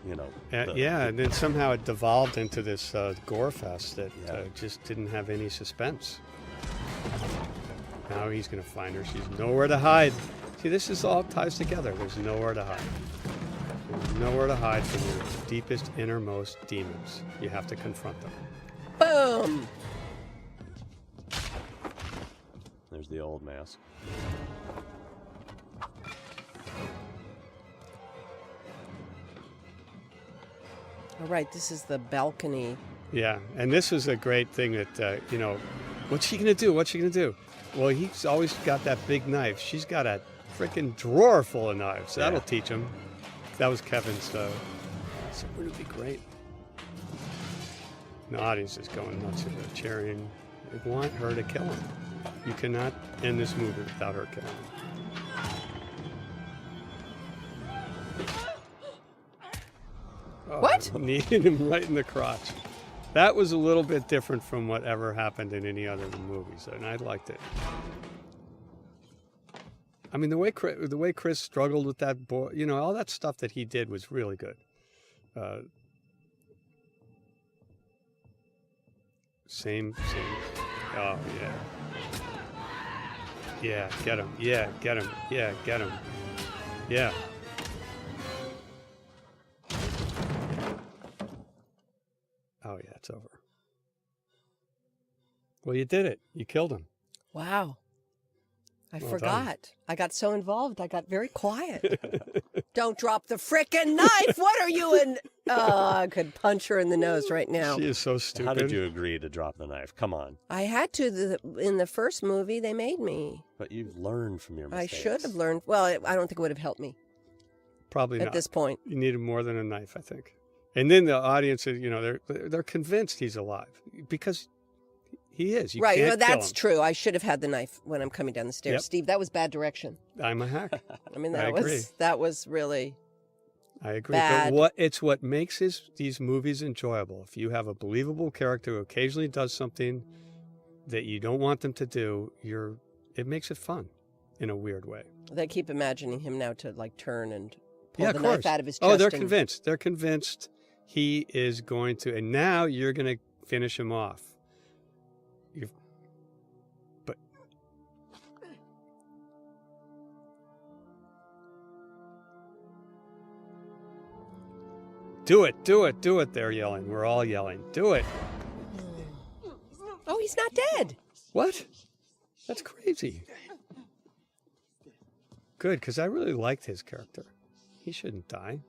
Speaker 3: And then somehow it devolved into this gore fest that just didn't have any suspense. Now he's going to find her. She's nowhere to hide. See, this is all ties together. There's nowhere to hide. There's nowhere to hide from your deepest, innermost demons. You have to confront them.
Speaker 2: Boom!
Speaker 1: There's the old mask.
Speaker 2: All right, this is the balcony.
Speaker 3: Yeah, and this was a great thing that, what's she going to do? What's she going to do? Well, he's always got that big knife. She's got a freaking drawer full of knives. That'll teach him. That was Kevin's. So it would be great. And the audience is going nuts with the cheering. They want her to kill him. You cannot end this movie without her killing him. Oh,
Speaker 2: What?
Speaker 3: Kneeing him right in the crotch. That was a little bit different from whatever happened in any other movies, and I liked it. I mean, the way Chris struggled with that boy, all that stuff that he did was really good. Same. Oh, yeah. Yeah, get him. Yeah, get him. Yeah, get him. Yeah. Oh, yeah, it's over. Well, you did it. You killed him.
Speaker 2: Wow. I
Speaker 3: Well
Speaker 2: forgot.
Speaker 3: done.
Speaker 2: I got so involved. I got very quiet. Don't drop the frickin' knife. What are you in? Oh, I could punch her in the nose right now.
Speaker 3: She is so stupid.
Speaker 1: How did you agree to drop the knife? Come on.
Speaker 2: I had to. In the first movie, they made me.
Speaker 1: But you've learned from your
Speaker 2: I
Speaker 1: mistakes.
Speaker 2: should have learned. Well, I don't think it would have helped me
Speaker 3: Probably
Speaker 2: at
Speaker 3: not.
Speaker 2: this point.
Speaker 3: You needed more than a knife, I think. And then the audience, they're convinced he's alive because he is. You
Speaker 2: Right.
Speaker 3: can't kill
Speaker 2: That's
Speaker 3: him.
Speaker 2: true. I should have had the knife when I'm coming down the stairs.
Speaker 3: Yep.
Speaker 2: Steve, that was bad direction.
Speaker 3: I'm a hack.
Speaker 2: I mean,
Speaker 3: I agree.
Speaker 2: that was really.
Speaker 3: I agree.
Speaker 2: Bad.
Speaker 3: But what makes these movies enjoyable. If you have a believable character who occasionally does something that you don't want them to do, it makes it fun in a weird way.
Speaker 2: They keep imagining him now to turn and pull
Speaker 3: Yeah,
Speaker 2: the
Speaker 3: of
Speaker 2: knife
Speaker 3: course.
Speaker 2: out of his chest.
Speaker 3: Oh, they're
Speaker 2: and-
Speaker 3: convinced. They're convinced he is going to, and now you're going to finish him off. But do it, they're yelling. We're all yelling. Do it.
Speaker 2: Oh, he's not dead.
Speaker 3: What? That's crazy. Good, because I really liked his character. He shouldn't die.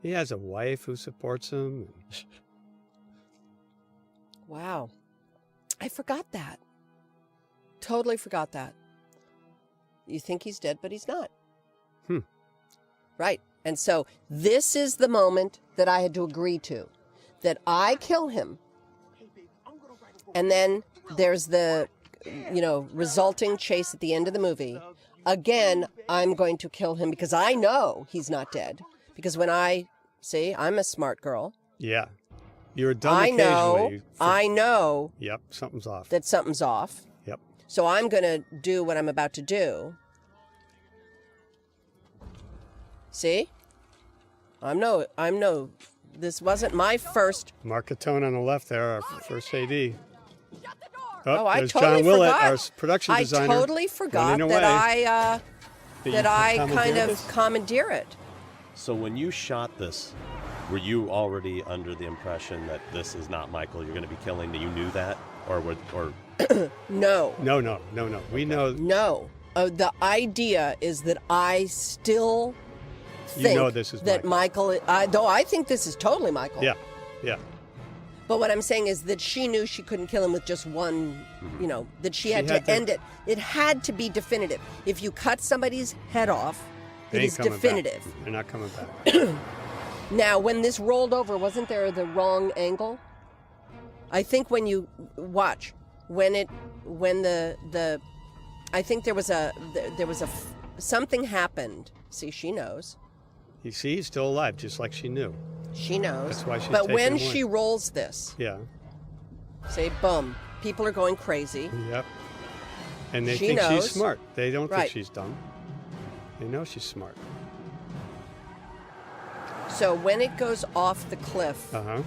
Speaker 3: He has a wife who supports him.
Speaker 2: Wow. I forgot that. Totally forgot that. You think he's dead, but he's not. Right. And so this is the moment that I had to agree to, that I kill him. And then there's the, resulting chase at the end of the movie. Again, I'm going to kill him because I know he's not dead. Because when I'm a smart girl.
Speaker 3: Yeah. You're dumb occasionally.
Speaker 2: I know.
Speaker 3: Yep, something's off.
Speaker 2: That something's off.
Speaker 3: Yep.
Speaker 2: So I'm going to do what I'm about to do. See? This wasn't my first.
Speaker 3: Marcatone on the left there, our first AD.
Speaker 2: Oh, I
Speaker 3: there's
Speaker 2: totally
Speaker 3: John Willett,
Speaker 2: forgot.
Speaker 3: our production designer.
Speaker 2: I totally forgot that I kind of commandeer it.
Speaker 1: So when you shot this, were you already under the impression that this is not Michael you're going to be killing? That you knew that, or
Speaker 2: No.
Speaker 3: No. We know.
Speaker 2: No. The idea is that I still think
Speaker 3: this is
Speaker 2: that Michael. Though I think this is totally Michael.
Speaker 3: Yeah.
Speaker 2: But what I'm saying is that she knew she couldn't kill him with just one, that she had to end it. It had to be definitive. If you cut somebody's head off, it is definitive.
Speaker 3: Back. They're not coming back.
Speaker 2: Now, when this rolled over, wasn't there the wrong angle? I think when you watch, I think there was something happened. See, she knows.
Speaker 3: You see, he's still alive, just like she knew.
Speaker 2: She knows.
Speaker 3: That's why she's
Speaker 2: But
Speaker 3: taking
Speaker 2: when
Speaker 3: him
Speaker 2: she
Speaker 3: away.
Speaker 2: rolls this, say, boom, people are going crazy.
Speaker 3: Yep. And they
Speaker 2: She
Speaker 3: think
Speaker 2: knows.
Speaker 3: she's smart. They don't
Speaker 2: Right.
Speaker 3: think she's dumb. They know she's smart.
Speaker 2: So when it goes off the cliff,
Speaker 3: Uh-huh.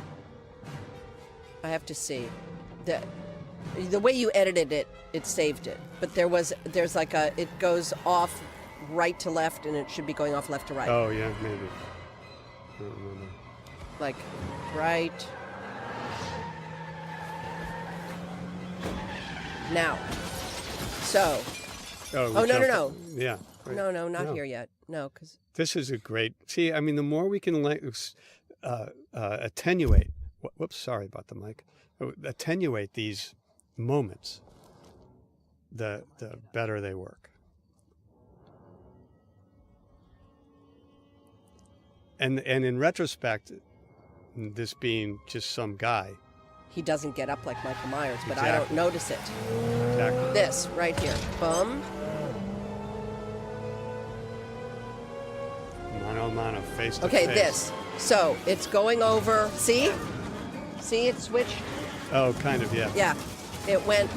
Speaker 2: I have to see. The way you edited it, it saved it. But there's like it goes off right to left, and it should be going off left to right.
Speaker 3: Oh, yeah, maybe. I don't remember.
Speaker 2: Like, right. Now. So.
Speaker 3: Oh,
Speaker 2: no.
Speaker 3: Yeah. Right.
Speaker 2: No, not here yet. No, because.
Speaker 3: This is a great. See, I mean, the more we can attenuate. Whoops, sorry about the mic. Attenuate these moments, the better they work. And in retrospect, this being just some guy.
Speaker 2: He doesn't get up like Michael Myers, but
Speaker 3: Exactly.
Speaker 2: I don't notice it.
Speaker 3: Exactly.
Speaker 2: This right here. Boom.
Speaker 3: Mano a mano, face to
Speaker 2: Okay,
Speaker 3: face.
Speaker 2: this. So it's going over. See? See, it switched?
Speaker 3: Oh, kind of, yeah.
Speaker 2: Yeah. It went.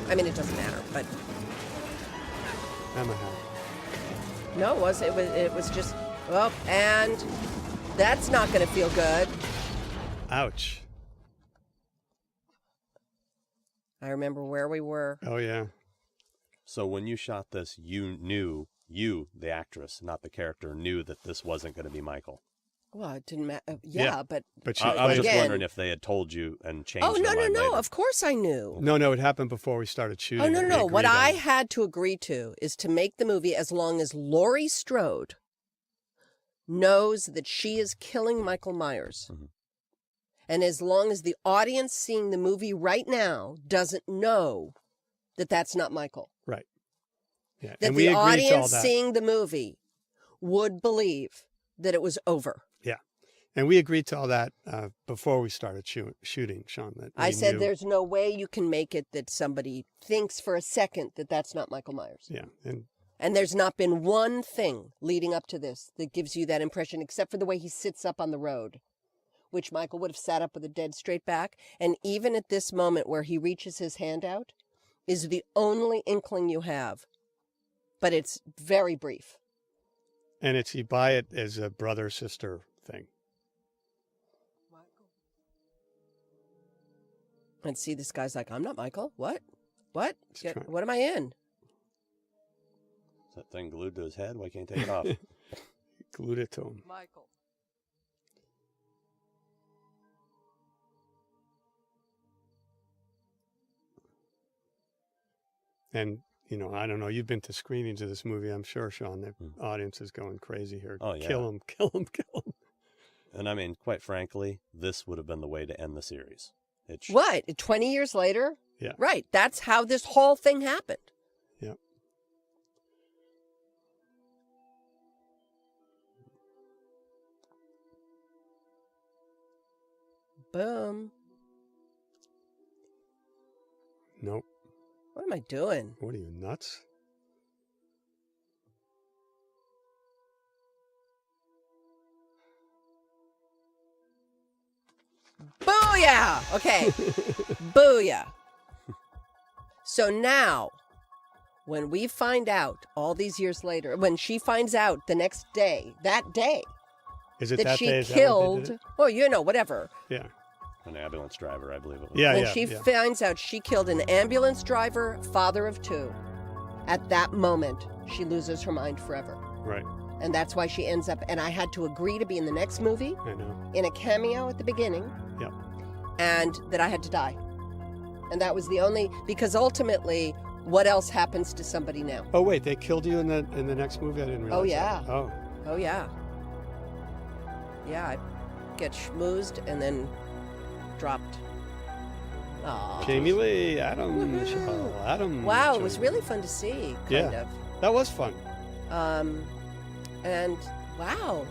Speaker 2: I mean, it doesn't matter, but.
Speaker 3: Omaha.
Speaker 2: No, it was just. Oh, and that's not going to feel good.
Speaker 3: Ouch.
Speaker 2: I remember where we were.
Speaker 3: Oh, yeah.
Speaker 1: So when you shot this, you knew, the actress, not the character, knew that this wasn't going to be Michael.
Speaker 2: Well, it didn't matter.
Speaker 3: Yeah.
Speaker 2: But
Speaker 3: she
Speaker 1: I was just
Speaker 2: again-
Speaker 1: wondering if they had told you and changed
Speaker 2: Oh,
Speaker 1: their mind
Speaker 2: no.
Speaker 1: later.
Speaker 2: Of course I knew.
Speaker 3: No, it happened before we started shooting.
Speaker 2: Oh, no.
Speaker 3: We
Speaker 2: What
Speaker 3: agreed on
Speaker 2: I
Speaker 3: it.
Speaker 2: had to agree to is to make the movie as long as Laurie Strode knows that she is killing Michael Myers.
Speaker 1: Mhm.
Speaker 2: And as long as the audience seeing the movie right now doesn't know that that's not Michael.
Speaker 3: Right. Yeah.
Speaker 2: That
Speaker 3: And we
Speaker 2: the
Speaker 3: agreed to all
Speaker 2: audience
Speaker 3: that.
Speaker 2: seeing the movie would believe that it was over.
Speaker 3: Yeah. And we agreed to all that before we started shooting, Sean. That
Speaker 2: I
Speaker 3: we
Speaker 2: said
Speaker 3: knew.
Speaker 2: there's no way you can make it that somebody thinks for a second that that's not Michael Myers.
Speaker 3: Yeah.
Speaker 2: And there's not been one thing leading up to this that gives you that impression, except for the way he sits up on the road, which Michael would have sat up with a dead straight back. And even at this moment where he reaches his hand out is the only inkling you have. But it's very brief.
Speaker 3: And you buy it as a brother-sister thing.
Speaker 2: What? And see, this guy's like, I'm not Michael. What? What?
Speaker 3: He's trying-
Speaker 2: What am I in?
Speaker 1: Is that thing glued to his head? Why can't he take it off?
Speaker 3: Glued it to him.
Speaker 2: Michael.
Speaker 3: And, I don't know, you've been to screenings of this movie, I'm sure, Sean. The audience is going crazy here.
Speaker 1: Oh, yeah.
Speaker 3: Kill him, kill him, kill him.
Speaker 1: And I mean, quite frankly, this would have been the way to end the series.
Speaker 2: What? 20 years later?
Speaker 3: Yeah.
Speaker 2: Right. That's how this whole thing happened.
Speaker 3: Yep.
Speaker 2: Boom.
Speaker 3: Nope.
Speaker 2: What am I doing?
Speaker 3: What are you, nuts?
Speaker 2: Booyah! Okay. Booyah. So now, when we find out all these years later, when she finds out the next day, that day,
Speaker 3: Is it
Speaker 2: that
Speaker 3: that
Speaker 2: she
Speaker 3: day? Is that when they
Speaker 2: killed,
Speaker 3: did it?
Speaker 2: well, whatever.
Speaker 3: Yeah.
Speaker 1: An ambulance driver, I believe it was.
Speaker 3: Yeah,
Speaker 2: When
Speaker 3: yeah.
Speaker 2: she
Speaker 3: yeah.
Speaker 2: finds out she killed an ambulance driver, father of two, at that moment, she loses her mind forever.
Speaker 3: Right.
Speaker 2: And that's why she ends up, and I had to agree to be in the next movie,
Speaker 3: I know.
Speaker 2: in a cameo at the beginning,
Speaker 3: Yep.
Speaker 2: and that I had to die. And that was the only, because ultimately, what else happens to somebody now?
Speaker 3: Oh wait, they killed you in the next movie? I didn't realize.
Speaker 2: Oh, yeah.
Speaker 3: That. Oh.
Speaker 2: Oh, yeah. Yeah, I get schmoozed and then dropped. Aw.
Speaker 3: Jamie Lee, Adam,
Speaker 2: Woohoo.
Speaker 3: Michelle, Adam.
Speaker 2: Wow, it was
Speaker 3: Jamie.
Speaker 2: really fun to see, kind
Speaker 3: Yeah.
Speaker 2: of.
Speaker 3: That was fun.
Speaker 2: And wow.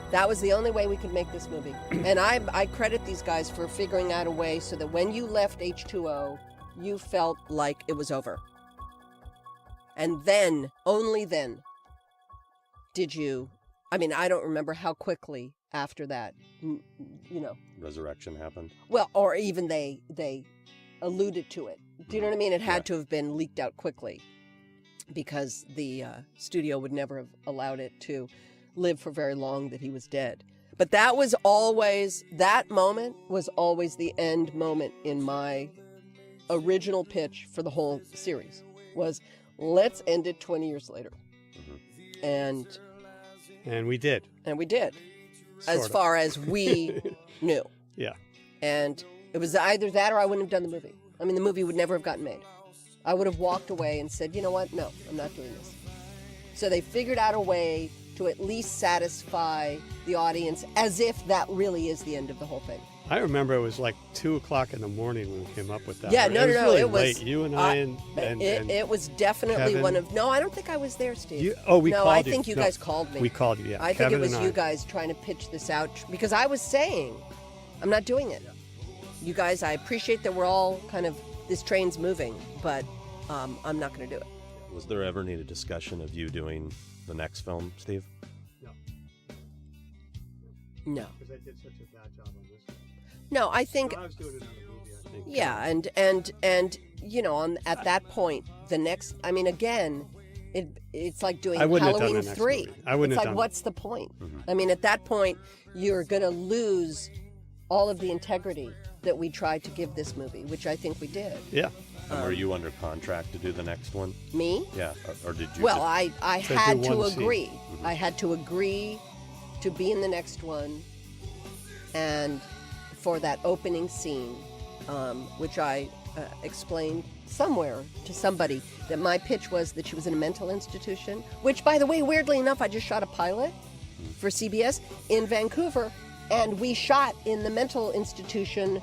Speaker 2: That was the only way we could make this movie. And I credit these guys for figuring out a way so that when you left H2O, you felt like it was over. And then, only then, did you, I mean, I don't remember how quickly after that,
Speaker 1: Resurrection happened.
Speaker 2: well, or even they alluded to it. Do you know what I mean? It had
Speaker 1: Yeah.
Speaker 2: to have been leaked out quickly because the studio would never have allowed it to live for very long that he was dead. But that moment was always the end moment in my original pitch for the whole series was, let's end it 20 years later.
Speaker 1: Mm-hmm.
Speaker 3: And we did.
Speaker 2: And we did,
Speaker 3: Sort
Speaker 2: as
Speaker 3: of.
Speaker 2: far as we knew.
Speaker 3: Yeah.
Speaker 2: And it was either that or I wouldn't have done the movie. I mean, the movie would never have gotten made. I would have walked away and said, you know what? No, I'm not doing this. So they figured out a way to at least satisfy the audience as if that really is the end of the whole thing.
Speaker 3: I remember it was like 2:00 in the morning when we came up with that.
Speaker 2: Yeah,
Speaker 3: It
Speaker 2: no,
Speaker 3: was
Speaker 2: no,
Speaker 3: really
Speaker 2: it was.
Speaker 3: late. You and I and
Speaker 2: it was definitely
Speaker 3: Kevin.
Speaker 2: one of. No, I don't think I was there, Steve.
Speaker 3: we
Speaker 2: no,
Speaker 3: called
Speaker 2: I
Speaker 3: you.
Speaker 2: think you
Speaker 3: No,
Speaker 2: guys called me.
Speaker 3: We called you. Yeah.
Speaker 2: I think
Speaker 3: Kevin
Speaker 2: it was
Speaker 3: and
Speaker 2: you
Speaker 3: I.
Speaker 2: guys trying to pitch this out because I was saying, I'm not doing it. You guys, I appreciate that we're all kind of, this train's moving, but I'm not going to do it.
Speaker 1: Was there ever any discussion of you doing the next film, Steve?
Speaker 2: No.
Speaker 3: Because I did such a bad job on this one.
Speaker 2: No, I think.
Speaker 3: I was doing another movie, I think.
Speaker 2: Yeah, and at that point, the next. I mean, again, it's like doing
Speaker 3: I wouldn't have done
Speaker 2: Halloween
Speaker 3: the next
Speaker 2: 3.
Speaker 3: movie. I wouldn't
Speaker 2: it's
Speaker 3: have
Speaker 2: like,
Speaker 3: done
Speaker 2: what's the point?
Speaker 1: Mhm.
Speaker 2: I mean, at that point, you're going to lose all of the integrity that we tried to give this movie, which I think we did.
Speaker 3: Yeah.
Speaker 1: And were you under contract to do the next one?
Speaker 2: Me?
Speaker 1: Yeah. Or did you?
Speaker 2: Well,
Speaker 1: just-
Speaker 2: I
Speaker 3: To
Speaker 2: had
Speaker 3: do
Speaker 2: to
Speaker 3: one scene.
Speaker 2: agree. I had to agree to be in the next one, and for that opening scene, which I explained somewhere to somebody, that my pitch was that she was in a mental institution, which, by the way, weirdly enough, I just shot a pilot for CBS in Vancouver, and we shot in the mental institution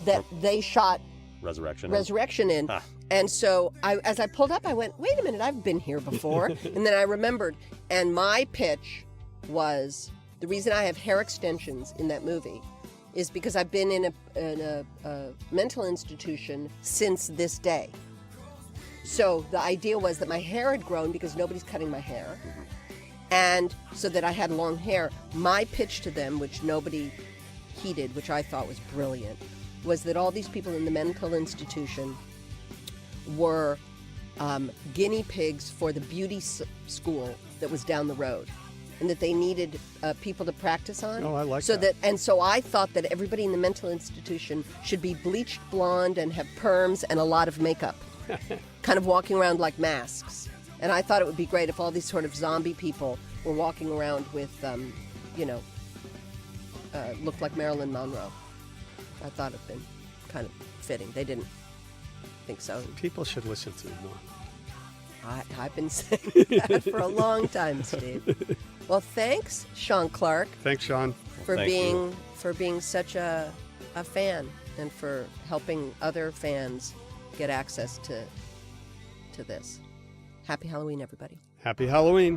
Speaker 2: that they shot Resurrection in.
Speaker 1: Ah.
Speaker 2: And so as I pulled up, I went, wait a minute, I've been here before. And then I remembered. And my pitch was, the reason I have hair extensions in that movie is because I've been in a mental institution since this day. So the idea was that my hair had grown because nobody's cutting my hair. And so that I had long hair. My pitch to them, which nobody heeded, which I thought was brilliant, was that all these people in the mental institution were guinea pigs for the beauty school that was down the road. and that they needed people to practice on.
Speaker 3: Oh, I like
Speaker 2: so
Speaker 3: that.
Speaker 2: And so I thought that everybody in the mental institution should be bleached blonde and have perms and a lot of makeup, kind of walking around like masks. And I thought it would be great if all these sort of zombie people were walking around with, looked like Marilyn Monroe. I thought it'd been kind of fitting. They didn't think so.
Speaker 3: People should listen to you more.
Speaker 2: I've been saying that for a long time, Steve. Well, thanks, Sean Clark,
Speaker 3: Thanks, Sean.
Speaker 2: for
Speaker 1: Thank you.
Speaker 2: being such a fan and for helping other fans get access to this. Happy Halloween, everybody.
Speaker 3: Happy Halloween.